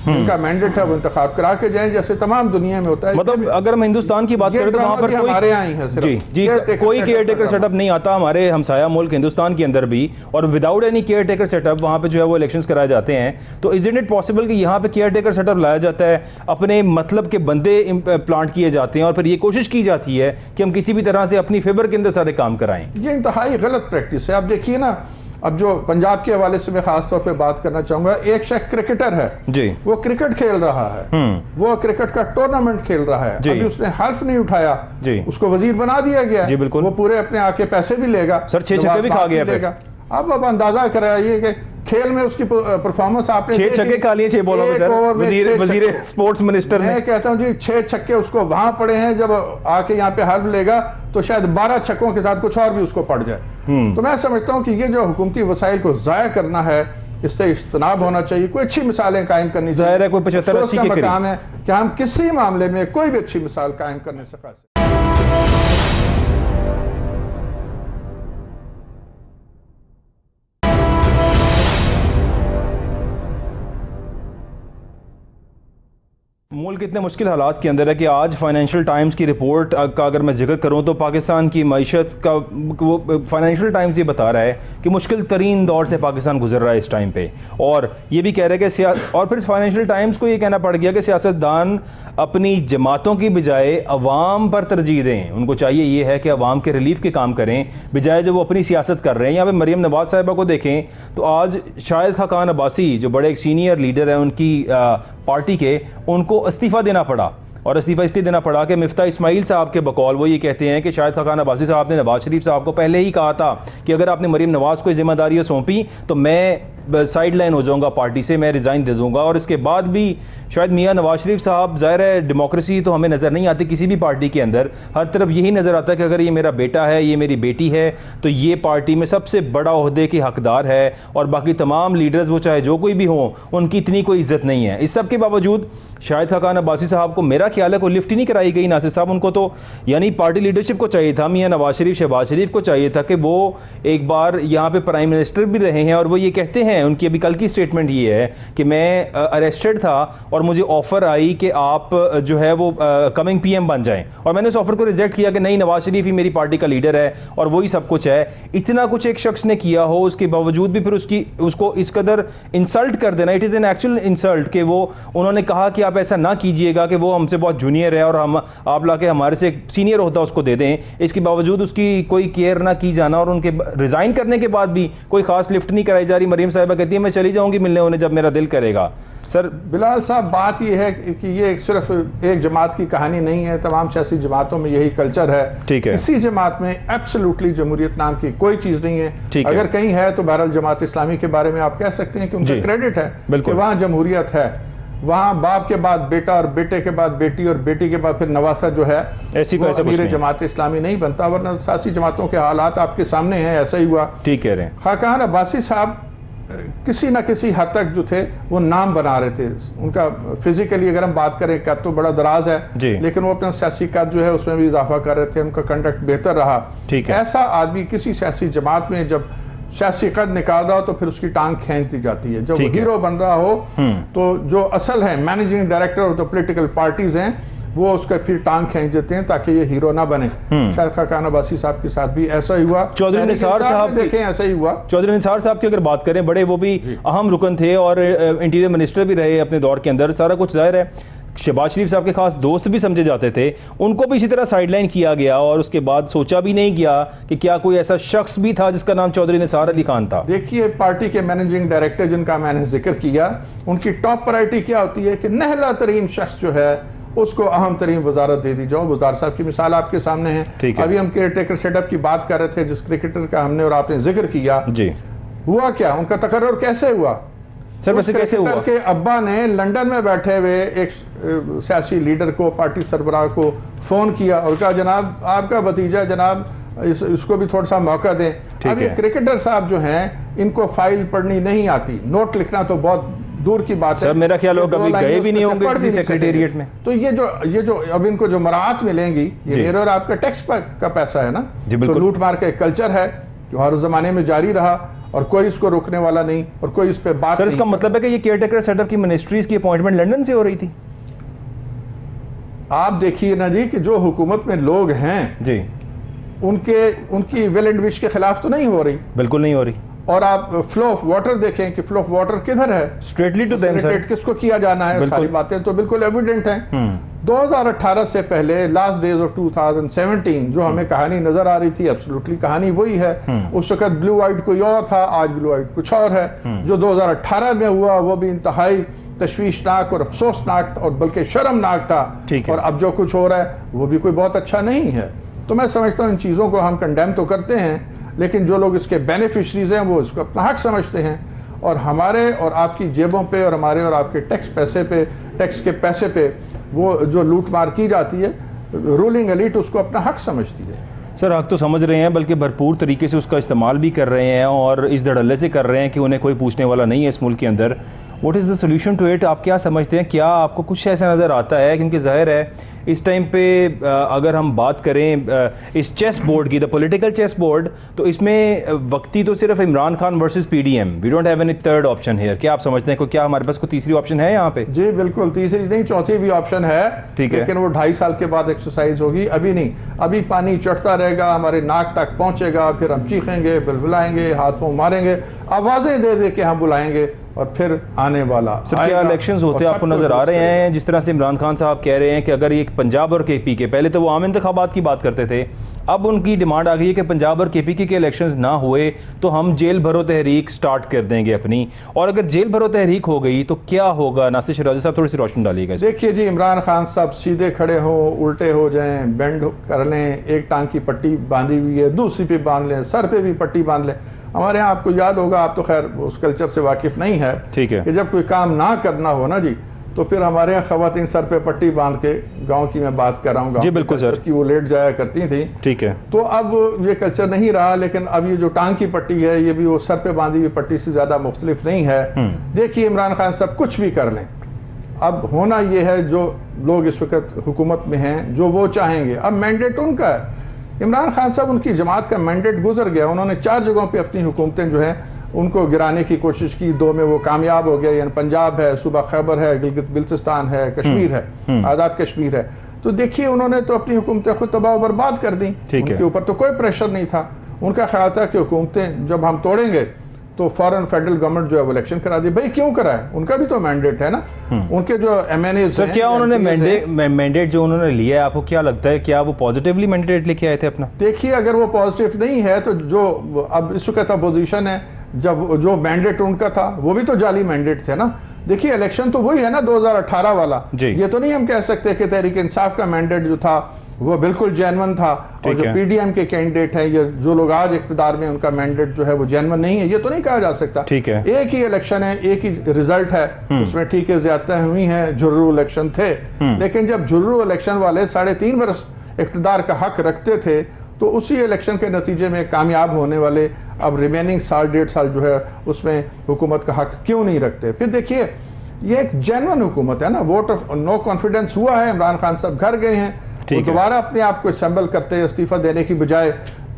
उनका मैंडेट है वो इंतखाब करा के जाएं, जैसे तमाम दुनिया में होता है। मतलब अगर हम हिंदुस्तान की बात करें तो वहाँ पर कोई हमारे यहाँ ही है सिर्फ जी कोई केयर टेकर सेटअप नहीं आता हमारे हमसाया मुल्क हिंदुस्तान के अंदर भी, और without any care taker setup वहाँ पे जो है वो इलेक्शंस कराए जाते हैं। तो इज़ इट पॉसिबल कि यहाँ पे केयर टेकर सेटअप लाया जाता है, अपने मतलब के बंदे प्लांट किए जाते हैं और फिर ये कोशिश की जाती है कि हम किसी भी तरह से अपनी फेवर के अंदर सारे काम कराएं? ये इंतहाई गलत प्रैक्टिस है। आप देखिए ना, अब जो पंजाब के हवाले से मैं खास तौर पे बात करना चाहूंगा, एक शख्स क्रिकेटर है जी, वो क्रिकेट खेल रहा है, वो क्रिकेट का टूर्नामेंट खेल रहा है, अभी उसने हल्फ नहीं उठाया जी, उसको वजीर बना दिया गया जी, बिल्कुल, वो पूरे अपने आके पैसे भी लेगा, सर 6 छक्के भी खा गया। अब अंदाजा कराइए कि खेल में उसकी परफॉर्मेंस आपने 6 छक्के खा लिए 6 बॉलों में सर, वजीर स्पोर्ट्स मिनिस्टर ने। मैं कहता हूं जी 6 छक्के उसको वहां पड़े हैं, जब आके यहाँ पे हल्फ लेगा तो शायद 12 छक्कों के साथ कुछ और भी उसको पड़ जाए। तो मैं समझता हूं कि ये जो हुकूमती वसाइल को जाया करना है, इससे इज्तनाब होना चाहिए। कोई अच्छी मिसालें कायम करनी चाहिए। जाहिर है कोई 75-80 के करीब मकाम है कि हम किसी मामले में कोई भी अच्छी मिसाल कायम करने से खास। मुल्क इतने मुश्किल हालात के अंदर है कि आज फाइनेंशियल टाइम्स की रिपोर्ट का अगर मैं जिक्र करूं तो पाकिस्तान की मईशत का वो फाइनेंशियल टाइम्स ये बता रहा है कि मुश्किल तरीन दौर से पाकिस्तान गुजर रहा है इस टाइम पे, और ये भी कह रहे हैं कि और फिर फाइनेंशियल टाइम्स को ये कहना पड़ गया कि सियासतदान अपनी जमातों की बजाय अवाम पर तरजीह दें। उनको चाहिए ये है कि अवाम के रिलीफ के काम करें बजाय जो वो अपनी सियासत कर रहे हैं। यहाँ पे मरीम नवाज साहिबा को देखें तो आज शाहिद खाकान अब्बासी जो बड़े एक सीनियर लीडर हैं उनकी पार्टी के, उनको इस्तीफ़ा देना पड़ा, और इस्तीफ़ा इसलिए देना पड़ा कि मिफ्ता इस्माइल साहब के बकौल वो ये कहते हैं कि शाहिद खाकान अब्बासी साहब ने नवाज शरीफ साहब को पहले ही कहा था कि अगर आपने मरीम नवाज को जिम्मेदारियाँ सौंपी तो मैं साइड लाइन हो जाऊंगा पार्टी से, मैं रिज़ाइन दे दूंगा। और इसके बाद भी शायद मियाँ नवाज शरीफ साहब, ज़ाहिर है डेमोक्रेसी तो हमें नज़र नहीं आती किसी भी पार्टी के अंदर, हर तरफ यही नज़र आता है कि अगर ये मेरा बेटा है, ये मेरी बेटी है, तो ये पार्टी में सबसे बड़ा ओहदे की हकदार है, और बाकी तमाम लीडर्स वो चाहे जो कोई भी हों उनकी इतनी कोई इज्जत नहीं है। इस सब के बावजूद शाहिद खाकान अब्बासी साहब को मेरा ख्याल है कोई लिफ्ट ही नहीं कराई गई नासिर साहब। उनको तो यानी पार्टी लीडरशिप को चाहिए था, मियाँ नवाज शरीफ, शहबाज शरीफ को चाहिए था कि वो एक बार यहाँ पे प्राइम मिनिस्टर भी रहे हैं, और वो ये कहते हैं, उनकी अभी कल की स्टेटमेंट ये है कि मैं अरेस्टेड था और मुझे ऑफर आई कि आप जो है वो कमिंग पीएम बन जाएं, और मैंने उस ऑफर को रिजेक्ट किया कि नहीं, नवाज शरीफ ही मेरी पार्टी का लीडर है और वही सब कुछ है। इतना कुछ एक शख्स ने किया हो, उसके बावजूद भी फिर उसको इस कदर इंसल्ट कर देना, it is an actual insult कि वो उन्होंने कहा कि आप ऐसा ना कीजिएगा कि वो हमसे बहुत जूनियर है और हम आप ला के हमारे से सीनियर होता उसको दे दें। इसके बावजूद उसकी कोई केयर ना की जाना, और उनके रिज़ाइन करने के बाद भी कोई खास लिफ्ट नहीं कराई जा रही। मरीम साहिबा कहती है मैं चली जाऊंगी मिलने उन्हें जब मेरा दिल करेगा। सर बिलाल साहब, बात यह है कि ये सिर्फ एक जमात की कहानी नहीं है, तमाम सियासी जमातों में यही कल्चर है। ठीक है, इसी जमात में एब्सोल्युटली जमहूरियत नाम की कोई चीज़ नहीं है। अगर कहीं है तो बहरहाल जमात इस्लामी के बारे में आप कह सकते हैं कि उनका क्रेडिट है कि वहाँ जमहूरियत है, वहाँ बाप के बाद बेटा और बेटे के बाद बेटी और बेटी के बाद फिर नवासा जो है ऐसी वो अमीर जमात इस्लामी नहीं बनता, वरना सियासी जमातों के हालात आपके सामने हैं, ऐसा ही हुआ। ठीक कह रहे हैं। खाकान अब्बासी साहब किसी न किसी हद तक जो थे वो नाम बना रहे थे। उनका फिजिकली अगर हम बात करें कद तो बड़ा दराज है, लेकिन वो अपना सियासी कद जो है उसमें भी इजाफा कर रहे थे, उनका कंडक्ट बेहतर रहा। ठीक है। ऐसा आदमी किसी सियासी जमात में जब सियासी कद निकाल रहा हो तो फिर उसकी टांग खींच दी जाती है। जब हीरो बन रहा हो तो जो असल है मैनेजिंग डायरेक्टर और जो पोलिटिकल पार्टीज हैं वो उसका फिर टांग खींच देते हैं ताकि ये हीरो ना बने। शायद खाकान अब्बासी साहब के साथ भी ऐसा ही हुआ। चौधरी निसार साहब देखें ऐसा ही हुआ। चौधरी निसार साहब की अगर बात करें, बड़े वो भी अहम रुकन थे और इंटीरियर मिनिस्टर भी रहे अपने दौर के अंदर, सारा कुछ जाहिर है शहबाज शरीफ साहब के खास दोस्त भी समझे जाते थे, उनको भी इसी तरह साइडलाइन किया गया और उसके बाद सोचा भी नहीं गया कि क्या कोई ऐसा शख्स भी था जिसका नाम चौधरी निसार अली खान था। देखिए पार्टी के मैनेजिंग डायरेक्टर जिनका मैंने जिक्र किया, उनकी टॉप प्रायोरिटी क्या होती है कि नहला तरीन शख्स जो है उसको अहम तरीन वजारत दे दी जाओ। वजार साहब की मिसाल आपके सामने है। अभी हम केयर टेकर सेटअप की बात कर रहे थे जिस क्रिकेटर का हमने और आपने जिक्र किया जी, हुआ क्या, उनका तकर्रुर कैसे हुआ? सर वैसे कैसे हुआ? के अब्बा ने लंदन में बैठे हुए एक सियासी लीडर को, पार्टी सरबराह को फोन किया और कहा जनाब आपका भतीजा जनाब इसको भी थोड़ा सा मौका दें। अब ये क्रिकेटर साहब जो हैं इनको फाइल पढ़नी नहीं आती, नोट लिखना तो बहुत दूर की बात है। मेरा ख्याल होगा कभी गए भी नहीं होंगे किसी सेक्रेटेरिएट में। तो ये जो अब इनको जो मराहत मिलेंगी, ये मेरे और आपका टैक्स का पैसा है ना, तो लूट मार का एक कल्चर है जो हर जमाने में जारी रहा और कोई इसको रोकने वाला नहीं और कोई इस पे बात नहीं। इसका मतलब है कि ये केयरटेकर सेटअप की मिनिस्ट्रीज की अपॉइंटमेंट लंदन से हो रही थी। आप देखिए ना जी कि जो हुकूमत में लोग हैं जी उनकी वेल एंड विश के खिलाफ तो नहीं हो रही, बिल्कुल नहीं हो रही। और आप फ्लो ऑफ वाटर देखें कि फ्लो ऑफ वाटर किधर है, स्ट्रेटली टू देम सर, किसको किया जाना है, सारी बातें तो बिल्कुल एविडेंट हैं। 2018 से पहले लास्ट डेज ऑफ 2017 जो हमें कहानी नजर आ रही थी, एब्सोल्युटली कहानी वही है। उस वक्त ब्लू वाइट कोई और था, आज ब्लू वाइट कुछ और है। जो 2018 में हुआ वो भी इंतहाई तशवीशनाक और अफसोसनाक और बल्कि शर्मनाक था, और अब जो कुछ हो रहा है वो भी कोई बहुत अच्छा नहीं है। तो मैं समझता हूँ इन चीज़ों को हम कंडेम तो करते हैं, लेकिन जो लोग इसके बेनिफिशरीज हैं वो इसको अपना हक समझते हैं और हमारे और आपकी जेबों पे और हमारे और आपके टैक्स के पैसे पे वो जो लूट मार की जाती है, रूलिंग एलीट उसको अपना हक समझती है। सर हक तो समझ रहे हैं, बल्कि भरपूर तरीके से उसका इस्तेमाल भी कर रहे हैं और इस धड़ल्ले से कर रहे हैं कि उन्हें कोई पूछने वाला नहीं है इस मुल्क के अंदर। What is the solution to it? आप क्या समझते हैं, क्या आपको कुछ ऐसा नज़र आता है? क्योंकि जाहिर है इस टाइम पे अगर हम बात करें इस चेस बोर्ड की, द पॉलिटिकल चेस बोर्ड, तो इसमें वक्ती तो सिर्फ Imran Khan versus PDM, we don't have any third option here. क्या आप समझते हैं क्या हमारे पास कोई तीसरी ऑप्शन है यहाँ पे? जी बिल्कुल, तीसरी नहीं चौथी भी ऑप्शन है, ठीक है, लेकिन वो 2.5 साल के बाद एक्सरसाइज होगी, अभी नहीं। अभी पानी चढ़ता रहेगा, हमारे नाक तक पहुंचेगा, फिर हम चीखेंगे, बुलबुलाएंगे, हाथ पांव मारेंगे, आवाजें दे दे के हम बुलाएंगे और फिर आने वाला। सर क्या इलेक्शंस होते हैं आपको नजर आ रहे हैं? जिस तरह से इमरान खान साहब कह रहे हैं कि अगर ये पंजाब और केपी के, पहले तो वो आम इंतखाबात की बात करते थे, अब उनकी डिमांड आ गई है कि पंजाब और केपी के इलेक्शंस ना हुए तो हम जेल भरो तहरीक स्टार्ट कर देंगे अपनी। और अगर जेल भरो तहरीक हो गई तो क्या होगा? नासिर शराजी साहब थोड़ी सी रोशनी डालिएगा। देखिए जी, इमरान खान साहब सीधे खड़े हो, उल्टे हो जाएं, बेंड कर लें, एक टांग की पट्टी बांधी हुई है दूसरी पे बांध लें, सर पे भी पट्टी बांध लें। हमारे यहाँ आपको याद होगा, आप तो खैर उस कल्चर से वाकिफ नहीं है, ठीक है, कि जब कोई काम ना करना हो ना जी, तो फिर हमारे यहाँ खवातीन सर पे पट्टी बांध के, गांव की मैं बात कर रहा हूँ, जी बिल्कुल सर, कि वो लेट जाया करती थी, ठीक है। तो अब ये कल्चर नहीं रहा, लेकिन अब ये जो टांग की पट्टी है, ये भी वो सर पे बांधी हुई पट्टी से ज्यादा मुख्तलिफ नहीं है। देखिए इमरान खान साहब कुछ भी कर लें, अब होना ये है जो लोग इस वक्त हुकूमत में हैं, जो वो चाहेंगे, अब मैंडेट उनका है। इमरान खान साहब, उनकी जमात का मैंडेट गुजर गया, उन्होंने 4 जगहों पे अपनी हुकूमतें जो हैं उनको गिराने की कोशिश की, 2 में वो कामयाब हो गए, यानी पंजाब है, सूबा खैबर है, गिलगित बिल्तिस्तान है, कश्मीर है, आज़ाद कश्मीर है। तो देखिए उन्होंने तो अपनी हुकूमतें खुद तबाह बर्बाद कर दी, उनके ऊपर तो कोई प्रेशर नहीं था। उनका ख्याल था कि हुकूमतें जब हम तोड़ेंगे तो फॉरेन फेडरल गवर्नमेंट जो है वो इलेक्शन करा दी। भाई क्यों कराए? उनका भी तो मैंडेट है ना, उनके जो एमएनए। सर क्या उन्होंने मैंडेट जो उन्होंने लिया है, आपको क्या लगता है, क्या वो पॉजिटिवली मैंडेट लेके आए थे अपना? देखिए अगर वो पॉजिटिव नहीं है तो जो अब इस वक्त अपोजिशन है, जब जो मैंडेट उनका था वो भी तो जाली मैंडेट थे ना। देखिए इलेक्शन तो वही है ना 2018 वाला, ये तो नहीं हम कह सकते कि तहरीक इंसाफ का मैंडेट जो था वो बिल्कुल जेन्युइन था, और जो पीडीएम के कैंडिडेट हैं, ये जो लोग आज इख्तिदार में, उनका मैंडेट जो है वो जेन्युइन नहीं है, ये तो नहीं कहा जा सकता। ठीक है, एक ही इलेक्शन है, एक ही रिजल्ट है, उसमें ठीक है ज्यादतियां हुई हैं, झुर्रू इलेक्शन थे, लेकिन जब झुर्रू इलेक्शन वाले 3.5 वर्ष इख्तिदार का हक रखते थे, तो उसी इलेक्शन के नतीजे में कामयाब होने वाले अब रिमेनिंग 1.5 साल जो है उसमें हुकूमत का हक क्यों नहीं रखते? फिर देखिए ये एक जेन्युइन हुकूमत है ना, वोट ऑफ नो कॉन्फिडेंस हुआ है, इमरान खान साहब घर गए हैं, वो दोबारा अपने आप को असेंबल करते, इस्तीफा देने की बजाय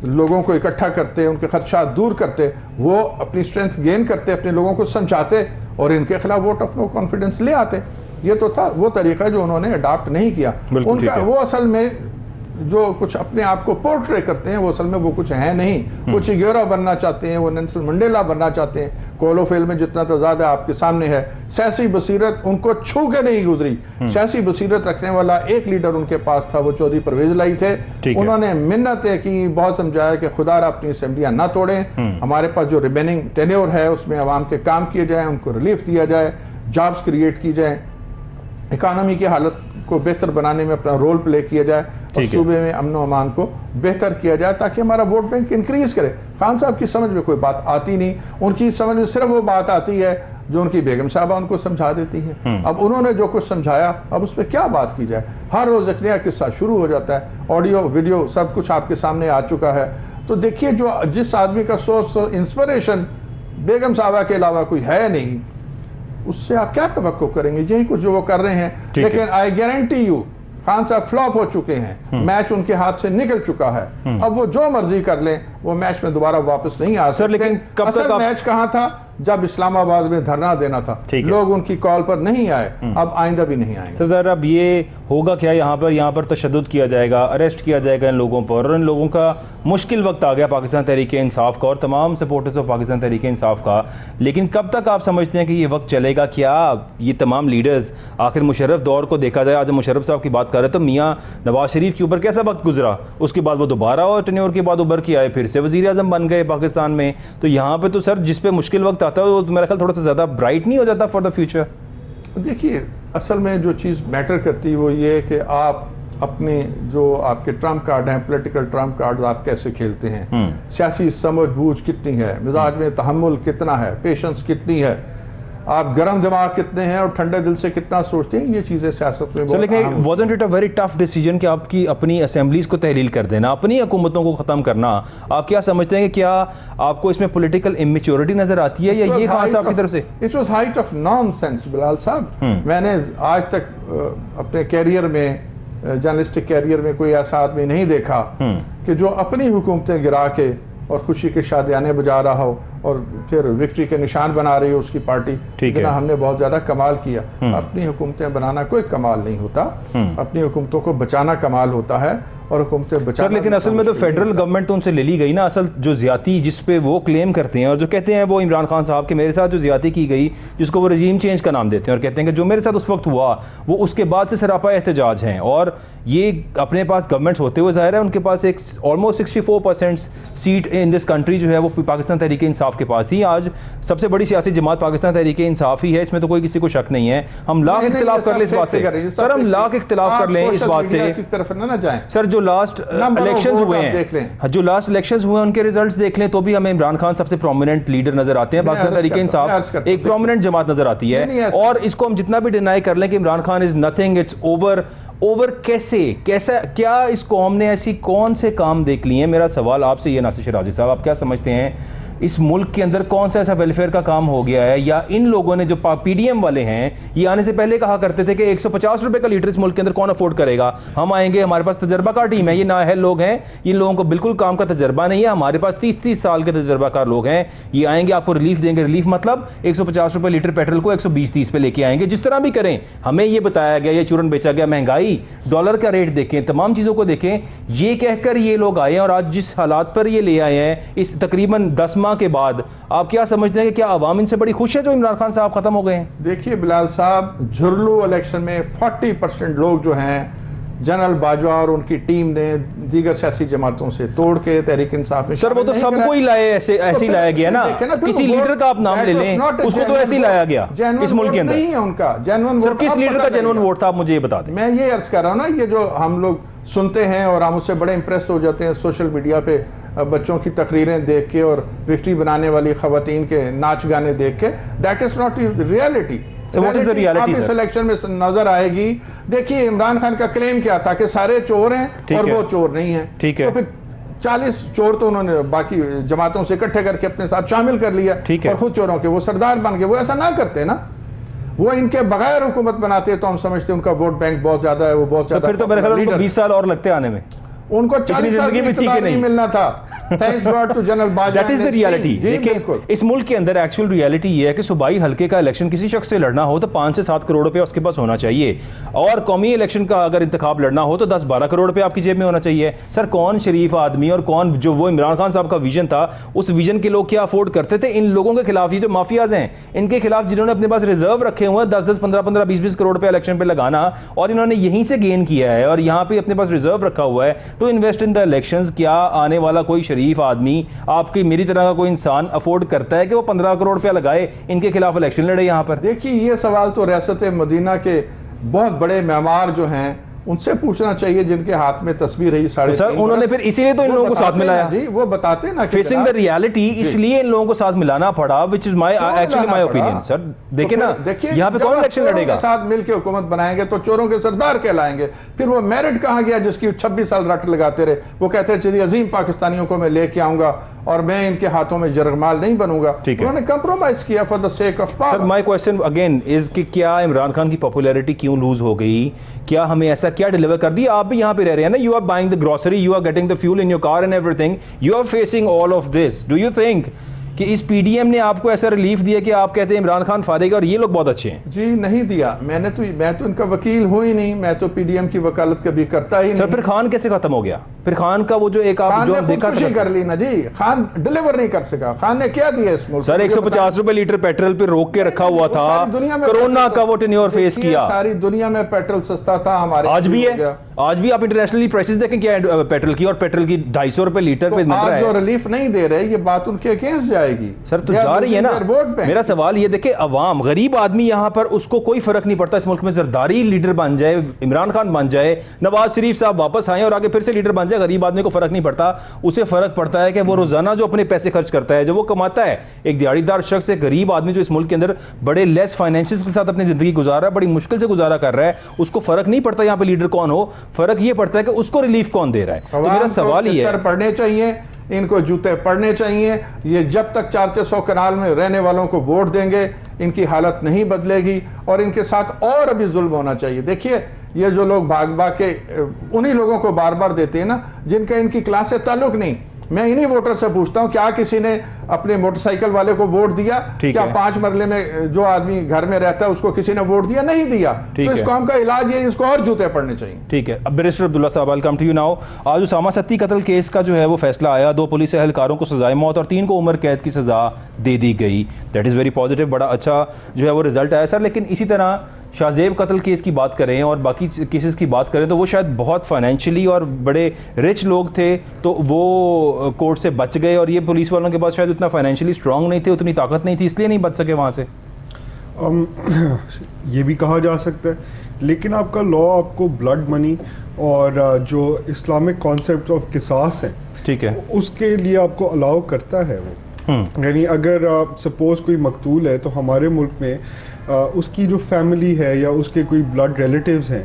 लोगों को इकट्ठा करते, उनके खदशात दूर करते, वो अपनी स्ट्रेंथ गेन करते, अपने लोगों को समझाते और इनके खिलाफ वोट ऑफ नो कॉन्फिडेंस ले आते। ये तो था वो तरीका जो उन्होंने अडॉप्ट नहीं किया। उनका वो असल में जो कुछ अपने आप को पोर्ट्रे करते हैं वो असल में वो कुछ है नहीं, वो चिगेरा बनना चाहते हैं, वो नेल्सन मंडेला बनना चाहते हैं। कोलोफेल में जितना तजाद है आपके सामने है, सियासी बसीरत उनको छू के नहीं गुजरी। सियासी बसीरत रखने वाला एक लीडर उनके पास था, वो चौधरी परवेज लाई थे। उन्होंने मिन्नतें की, बहुत समझाया कि खुदारा अपनी असेंबलियां ना तोड़ें, हमारे पास जो रिमेनिंग टेन्योर है उसमें अवाम के काम किए जाए, उनको रिलीफ दिया जाए, जॉब्स क्रिएट की जाए, इकानमी की हालत को बेहतर बनाने में अपना रोल प्ले किया जाए, और सूबे में अमन अमान को बेहतर किया जाए, ताकि हमारा वोट बैंक इंक्रीज करे। खान साहब की समझ में कोई बात आती नहीं, उनकी समझ में सिर्फ वो बात आती है जो उनकी बेगम साहबा उनको समझा देती है। अब उन्होंने जो कुछ समझाया, अब उस पर क्या बात की जाए? हर रोज एक नया किस्सा शुरू हो जाता है, ऑडियो वीडियो सब कुछ आपके सामने आ चुका है। तो देखिए जो जिस आदमी का सोर्स और इंस्पिरेशन बेगम साहबा के अलावा कोई है नहीं, उससे आप क्या तवक्को करेंगे? यही कुछ जो वो कर रहे हैं। लेकिन आई गारंटी यू खान साहब फ्लॉप हो चुके हैं, मैच उनके हाथ से निकल चुका है। अब वो जो मर्जी कर लें, वो मैच में दोबारा वापस नहीं आ सकते। लेकिन कब असल मैच कहाँ था? जब इस्लामाबाद में धरना देना था, लोग उनकी कॉल पर नहीं आए, अब आइंदा भी नहीं आएंगे। सर अब ये होगा क्या? यहाँ पर तशद्दुद किया जाएगा, अरेस्ट किया जाएगा इन लोगों पर, और इन लोगों का मुश्किल वक्त आ गया पाकिस्तान तहरीक इंसाफ का और तमाम सपोर्टर्स ऑफ पाकिस्तान तहरीक इंसाफ का। लेकिन कब तक आप समझते हैं कि ये वक्त चलेगा? क्या ये तमाम लीडर्स, आखिर मुशर्रफ दौर को देखा जाए, आज मुशर्रफ साहब की बात कर रहे तो मियाँ नवाज शरीफ के ऊपर कैसा वक्त गुजरा, उसके बाद वो दोबारा और टेन्योर के बाद उभर के आए, फिर से वज़ीर आज़म बन गए पाकिस्तान में। तो यहाँ पर तो सर जिस पे मुश्किल वक्त आता है वो मेरा ख्याल थोड़ा सा ज़्यादा ब्राइट नहीं हो जाता फॉर द फ्यूचर? देखिए असल में जो चीज़ मैटर करती है वो ये कि आप अपने जो आपके ट्रम्प कार्ड हैं, पॉलिटिकल ट्रम्प कार्ड आप कैसे खेलते हैं, सियासी समझबूझ कितनी है, मिजाज में तहम्मुल कितना है, पेशेंस कितनी है, आप गर्म दिमाग कितने हैं और ठंडे दिल से कितना सोचते हैं, ये चीज़ें सियासत में बहुत लेकिन wasn't it a very tough decision कि आपकी अपनी असेंबलीज को तहलील कर देना, अपनी हुकूमतों को ख़त्म करना? आप क्या समझते हैं कि क्या आपको इसमें पॉलिटिकल इमेच्योरिटी नज़र आती है या ये खान साहब की तरफ से? It was height of nonsense Bilal साहब। मैंने आज तक अपने कैरियर में, जर्नलिस्टिक कैरियर में कोई ऐसा आदमी नहीं देखा कि जो अपनी हुकूमतें गिरा के और खुशी के शादियाने बजा रहा हो और फिर विक्ट्री के निशान बना रही हो उसकी पार्टी। इतना हमने बहुत ज्यादा कमाल किया। अपनी हुकूमतें बनाना कोई कमाल नहीं होता, अपनी हुकूमतों को बचाना कमाल होता है और हुकूमतें बचाना। सर लेकिन असल में तो फेडरल गवर्नमेंट तो उनसे ले ली गई ना, असल जो ज्यादती जिस पे वो क्लेम करते हैं और जो कहते हैं वो इमरान खान साहब के मेरे साथ जो ज्यादती की गई, जिसको वो रजीम चेंज का नाम देते हैं और कहते हैं कि जो मेरे साथ उस वक्त हुआ वो उसके बाद से सरापा एहतजाज हैं। और ये अपने पास गवर्नमेंट्स होते हुए जाहिर है उनके पास एक almost 64% seat in this country जो है वो पाकिस्तान तहरीक इंसाफ के पास थी। आज सबसे बड़ी सियासी जमात पाकिस्तान तहरीक इंसाफ ही है, इसमें तो कोई किसी को शक नहीं है। हम लाख इख्तिलाफ कर लें इस बात से, सर हम लाख इख्तिलाफ कर लें इस बात से, तरफ ना जाएं। सर जो लास्ट इलेक्शंस हुए हैं, जो लास्ट इलेक्शंस हुए उनके रिजल्ट्स देख लें तो भी हमें इमरान खान सबसे प्रोमिनेंट लीडर नजर आते हैं, पाकिस्तान तहरीक इंसाफ एक प्रोमिनेंट जमात नजर आती है। और इसको हम जितना भी डिनाई कर लें कि Imran Khan is nothing, it's over कैसा क्या इस कौम ने ऐसी कौन से काम देख लिए हैं? मेरा सवाल आपसे ये नासिर शराजी साहब, आप क्या समझते हैं इस मुल्क के अंदर कौन सा ऐसा वेलफेयर का काम हो गया है, या इन लोगों ने जो पीडीएम वाले हैं ये आने से पहले कहा करते थे कि 150 रुपए का लीटर इस मुल्क के अंदर कौन अफोर्ड करेगा, हम आएंगे, हमारे पास तजर्बाकार टीम है, ये नाअहल लोग हैं, इन लोगों को बिल्कुल काम का तजर्बा नहीं है, हमारे पास 30-30 साल के तजर्बाकार लोग हैं, ये आएंगे आपको रिलीफ देंगे। रिलीफ मतलब 150 रुपए लीटर पेट्रोल को 120-30 पे लेके आएंगे, जिस तरह भी करें। हमें ये बताया गया, ये चूरन बेचा गया, महंगाई, डॉलर का रेट देखें, तमाम चीज़ों को देखें, ये कहकर ये लोग आए और आज जिस हालात पर ये ले आए हैं इस तकरीबन 10 माह के बाद, आप क्या समझते हैं कि क्या अवाम इनसे बड़ी खुश है जो इमरान खान साहब खत्म हो गए हैं? देखिए बिलाल साहब, झुरलू इलेक्शन में 40% लोग जो हैं जनरल बाजवा और उनकी टीम ने दीगर सियासी जमातों से तोड़ के तहरीक इंसाफ में। सर वो तो सबको ही लाए, ऐसे ही लाया गया ना, किसी लीडर का आप नाम ले लें, उसको तो ऐसे ही लाया गया इस मुल्क के अंदर। नहीं है उनका जेन्युइन वोट। किस लीडर का जेन्युइन वोट था आप मुझे ये बता दें। मैं ये अर्ज कर रहा हूँ ना, ये जो हम लोग सुनते हैं और हम उससे बड़े इंप्रेस हो जाते हैं सोशल मीडिया पे, बच्चों की तकरीरें देख के और विक्ट्री बनाने वाली खवातीन के नाच गाने देख के, दैट इज नॉट रियलिटी। आप इस इलेक्शन में नजर आएगी। देखिए इमरान खान का क्लेम क्या था कि सारे चोर हैं और वो चोर नहीं है, ठीक है, तो फिर 40 चोर तो उन्होंने बाकी जमातों से इकट्ठे करके अपने साथ शामिल कर लिया और खुद चोरों के वो सरदार बन गए। वो ऐसा ना करते ना, वो इनके बगैर हुकूमत बनाते तो हम समझते उनका वोट बैंक बहुत ज्यादा है, वो बहुत ज्यादा। फिर तो मेरे ख्याल में 20 साल और लगते आने में, उनको 40 साल की इख्तियार नहीं मिलना था। Thanks God to general Bajwa. That is the reality. देखिए इस मुल्क के अंदर एक्चुअल रियलिटी ये है कि सूबाई हल्के का इलेक्शन किसी शख्स से लड़ना हो तो 5 से 7 करोड़ रुपए उसके पास होना चाहिए, और कौमी इलेक्शन का अगर इंतखाब लड़ना हो तो 10-12 करोड़ रुपए आपकी जेब में होना चाहिए। सर कौन शरीफ आदमी और कौन, जो वो इमरान खान साहब का विजन था, उस विजन के लोग क्या अफोर्ड करते थे? इन लोगों के खिलाफ, ये जो माफियाज हैं इनके खिलाफ, जिन्होंने अपने पास रिजर्व रखे हुए हैं 10-10, 15-15, 20-20 करोड़ रुपए इलेक्शन पे लगाना, और इन्होंने यहीं से गेन किया है और यहाँ पे अपने पास रिजर्व रखा हुआ है to invest in the elections. क्या आने वाला कोई शरीफ आदमी, आपकी मेरी तरह का कोई इंसान अफोर्ड करता है कि वो 15 करोड़ रुपया लगाए इनके खिलाफ इलेक्शन लड़े यहाँ पर? देखिए ये सवाल तो रियासत मदीना के बहुत बड़े मेमार जो हैं उनसे पूछना चाहिए, जिनके हाथ में तस्वीर है। तो सर उन्होंने फिर इसीलिए तो इन लोगों को साथ मिलाया जी, वो बताते ना फेसिंग द रियलिटी, इसलिए इन लोगों को साथ मिलाना पड़ा, which is my actually my opinion. Sir देखिए ना, यहाँ पे कौन इलेक्शन लड़ेगा? साथ मिलकर हुकूमत बनाएंगे तो चोरों के सरदार कहलाएंगे। फिर वो मेरिट कहाँ गया जिसकी 26 साल रट लगाते रहे? वो कहते चलिए अजीम पाकिस्तानियों को मैं लेके आऊंगा और मैं इनके हाथों में जरगमाल नहीं बनूंगा। उन्होंने कंप्रोमाइज किया for the sake of power. Sir my question again is कि क्या इमरान खान की पॉपुलैरिटी क्यों लूज हो गई? क्या हमें ऐसा क्या डिलीवर कर दिया? आप भी यहाँ पे रह रहे हैं ना, you are buying the grocery, you are getting the fuel in your car and everything, you are facing all of this. Do you think कि इस पीडीएम ने आपको ऐसा रिलीफ दिया कि आप कहते हैं इमरान खान फारेगा और ये लोग बहुत अच्छे हैं? जी नहीं दिया। मैं तो इनका वकील हूं ही नहीं, मैं तो पीडीएम की वकालत कभी करता ही नहीं। फिर खान कैसे खत्म हो गया? फिर खान का वो जो एक आप जो देखा कर ली ना जी, खान डिलीवर नहीं कर सका। खान ने क्या दिया इस मुल्क? सर 150 रुपए लीटर पेट्रोल पे रोक के रखा हुआ था, कोरोना का वो टेन्योर फेस किया। सारी दुनिया में पेट्रोल सस्ता था, हमारे आज भी है। आज भी आप इंटरनेशनली प्राइसेस देखें क्या है पेट्रोल की, और पेट्रोल की 250 रुपए लीटर पे जो रिलीफ नहीं दे रहे, ये बात उनके अगेंस्ट जाए। जाएगी सर, तो जा रही है ना। Vote bank. मेरा सवाल ये देखे, अवाम गरीब आदमी यहाँ पर उसको कोई फर्क नहीं पड़ता इस मुल्क में जरदारी लीडर बन जाए, इमरान खान बन जाए, नवाज शरीफ साहब वापस आए और आगे फिर से लीडर बन जाए, गरीब आदमी को फर्क नहीं पड़ता। उसे फर्क पड़ता है कि वो रोजाना जो अपने पैसे खर्च करता है, जो वो कमाता है, एक दिहाड़ीदार शख्स, एक गरीब आदमी जो इस मुल्क के अंदर बड़े लेस फाइनेंशियल के साथ अपनी जिंदगी गुजार रहा है, बड़ी मुश्किल से गुजारा कर रहा है, उसको फर्क नहीं पड़ता यहाँ पे लीडर कौन हो, फर्क ये पड़ता है कि उसको रिलीफ कौन दे रहा है। तो मेरा सवाल ये है, पढ़ने चाहिए, इनको जूते पड़ने चाहिए। ये जब तक 400 कनाल में रहने वालों को वोट देंगे, इनकी हालत नहीं बदलेगी और इनके साथ और अभी जुल्म होना चाहिए। देखिए, ये जो लोग भाग भाग के उन्हीं लोगों को बार बार देते हैं ना, जिनका इनकी क्लास से ताल्लुक नहीं। मैं इन्हीं वोटर से पूछता हूं, क्या किसी ने अपने मोटरसाइकिल वाले को वोट दिया? क्या 5 मरले में जो आदमी घर में रहता है उसको किसी ने वोट दिया? नहीं दिया। तो इस कौम का इलाज ये, इसको और जूते पड़ने चाहिए। ठीक है। अब बैरिस्टर अब्दुल्ला साहब, वेलकम टू यू नाउ। आज उसामा सत्ती कत्ल केस का जो है वो फैसला आया, 2 पुलिस एहलकारों को सजाए मौत और 3 को उम्र कैद की सजा दे दी गई। दैट इज़ वेरी पॉजिटिव, बड़ा अच्छा जो है वो रिजल्ट आया सर। लेकिन इसी तरह शाहजेब कत्ल केस की बात करें और बाकी केसेस की बात करें तो वो शायद बहुत फाइनेंशियली और बड़े रिच लोग थे, तो वो कोर्ट से बच गए, और ये पुलिस वालों के पास शायद उतना फाइनेंशियली स्ट्रांग नहीं थे, उतनी ताकत नहीं थी, इसलिए नहीं बच सके वहाँ से। ये भी कहा जा सकता है, लेकिन आपका लॉ आपको ब्लड मनी और जो इस्लामिक कॉन्सेप्ट ऑफ किसास है, ठीक है, उसके लिए आपको अलाउ करता है वो। यानी अगर सपोज कोई मकतूल है तो हमारे मुल्क में उसकी जो फैमिली है या उसके कोई ब्लड रिलेटिव्स हैं,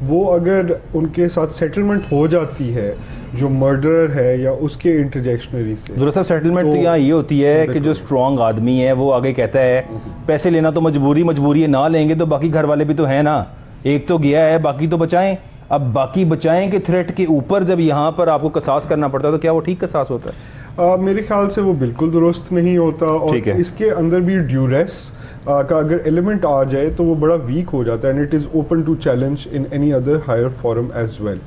वो अगर उनके साथ सेटलमेंट हो जाती है जो मर्डरर है या उसके इंटरजेक्शनरी से, दरअसल सेटलमेंट तो यहाँ ये होती है कि जो स्ट्रॉन्ग आदमी है वो आगे कहता है पैसे लेना तो मजबूरी है, ना लेंगे तो बाकी घर वाले भी तो हैं ना, एक तो गया है बाकी तो बचाएं। अब बाकी बचाएं के थ्रेट के ऊपर जब यहाँ पर आपको कसास करना पड़ता है तो क्या वो ठीक कसास होता है? मेरे ख्याल से वो बिल्कुल दुरुस्त नहीं होता, और इसके अंदर भी ड्यूरेस का अगर एलिमेंट आ जाए तो वो बड़ा वीक हो जाता है, and it is open to challenge in any other higher forum as well.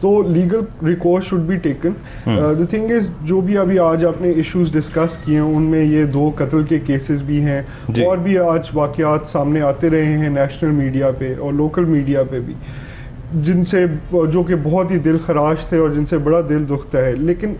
तो legal recourse should be taken. The thing is, जो भी अभी आज आपने इश्यूज डिस्कस किए हैं उनमें ये 2 कत्ल के केसेस भी हैं, और भी आज वाक़यात सामने आते रहे हैं नेशनल मीडिया पे और लोकल मीडिया पे भी, जिनसे जो कि बहुत ही दिल खराश थे और जिनसे बड़ा दिल दुखता है। लेकिन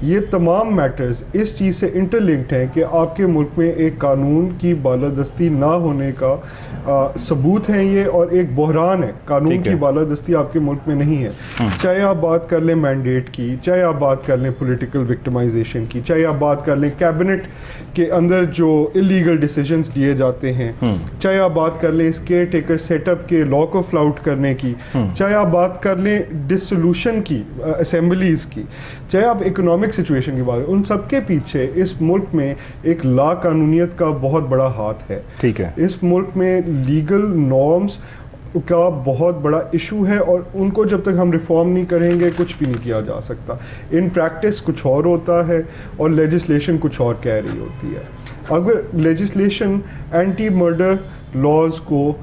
ये तमाम मैटर्स इस चीज़ से इंटरलिंक्ड हैं कि आपके मुल्क में एक कानून की बालादस्ती ना होने का सबूत है ये, और एक बहरान है, कानून की बालादस्ती आपके मुल्क में नहीं है। चाहे आप बात कर लें मैंडेट की, चाहे आप बात कर लें पॉलिटिकल विक्टिमाइजेशन की, चाहे आप बात कर लें कैबिनेट के अंदर जो इलीगल डिसीजंस लिए जाते हैं, चाहे आप बात कर लें इस केयर टेकर सेटअप के लॉ को फ्लाउट करने की, चाहे आप बात कर लें डिसोल्यूशन की असेंबलीज की, चाहे आप इकोनॉमिक सिचुएशन की बात, उन सब के पीछे इस मुल्क में एक ला कानूनियत का बहुत बड़ा हाथ है। ठीक है, इस मुल्क में लीगल नॉर्म्स का बहुत बड़ा इशू है, और उनको जब तक हम रिफॉर्म नहीं करेंगे कुछ भी नहीं किया जा सकता। इन प्रैक्टिस कुछ और होता है और लेजिस्लेशन कुछ और कह रही होती है। अगर लेजिस्लेशन एंटी मर्डर लॉज को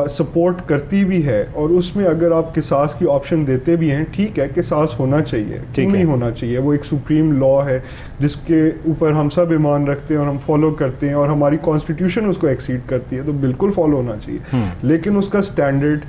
सपोर्ट करती भी है और उसमें अगर आप किसास की ऑप्शन देते भी हैं, ठीक है, किसास होना चाहिए, क्यों नहीं होना चाहिए? वो एक सुप्रीम लॉ है जिसके ऊपर हम सब ईमान रखते हैं और हम फॉलो करते हैं, और हमारी कॉन्स्टिट्यूशन उसको एक्सीड करती है, तो बिल्कुल फॉलो होना चाहिए। लेकिन उसका स्टैंडर्ड,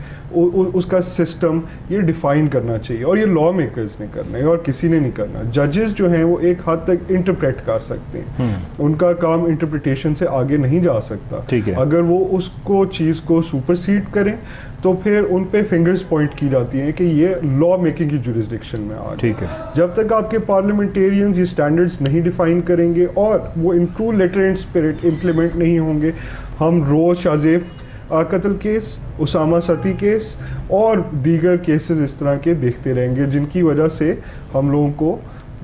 उसका सिस्टम ये डिफाइन करना चाहिए, और ये लॉ मेकर्स ने करना है और किसी ने नहीं करना। जजेस जो हैं वो एक हद तक इंटरप्रेट कर सकते हैं, उनका काम इंटरप्रिटेशन से आगे नहीं जा सकता। अगर वो उसको चीज़ को सुपरसीड करें तो फिर उन पे फिंगर्स पॉइंट की जाती हैं कि ये लॉ मेकिंग की जुरिस्डिक्शन में आ गए। जब तक आपके पार्लियामेंटेरियंस ये स्टैंडर्ड्स नहीं डिफाइन करेंगे और वो in true letter and spirit implement नहीं होंगे, हम रोज़ शाहजेब कत्ल केस, उसामा सती केस और दीगर केसेस इस तरह के देखते रहेंगे, जिनकी वजह से हम लोगों को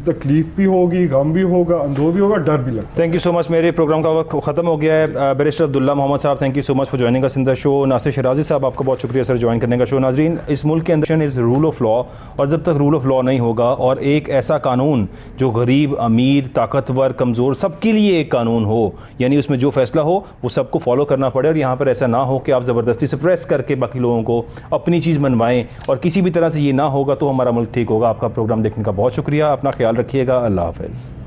तकलीफ भी होगी, गम भी होगा, अंदो भी होगा, डर भी लगता है। Thank you so much. मेरे प्रोग्राम का वक्त ख़त्म हो गया है। Barrister Abdullah Mohammad sahab, thank you so much for joining us in the show. Nasir Shirazi sahab, आपका बहुत शुक्रिया सर ज्वाइन करने का शो। नाजरीन, इस मुल्क के अंदर इज़ रूल ऑफ लॉ, और जब तक रूल ऑफ लॉ नहीं होगा और एक ऐसा कानून जो गरीब, अमीर, ताकतवर, कमज़ोर सबके लिए एक कानून हो, यानी उसमें जो फैसला हो वो सबको फॉलो करना पड़े, और यहाँ पर ऐसा ना हो कि आप ज़बरदस्ती से प्रेस करके बाकी लोगों को अपनी चीज़ मनवाएं, और किसी भी तरह से ये ना होगा तो हमारा मुल्क ठीक होगा। आपका प्रोग्राम देखने का बहुत शुक्रिया। अपना ख्याल रखिएगा। अल्लाह हाफ़िज़।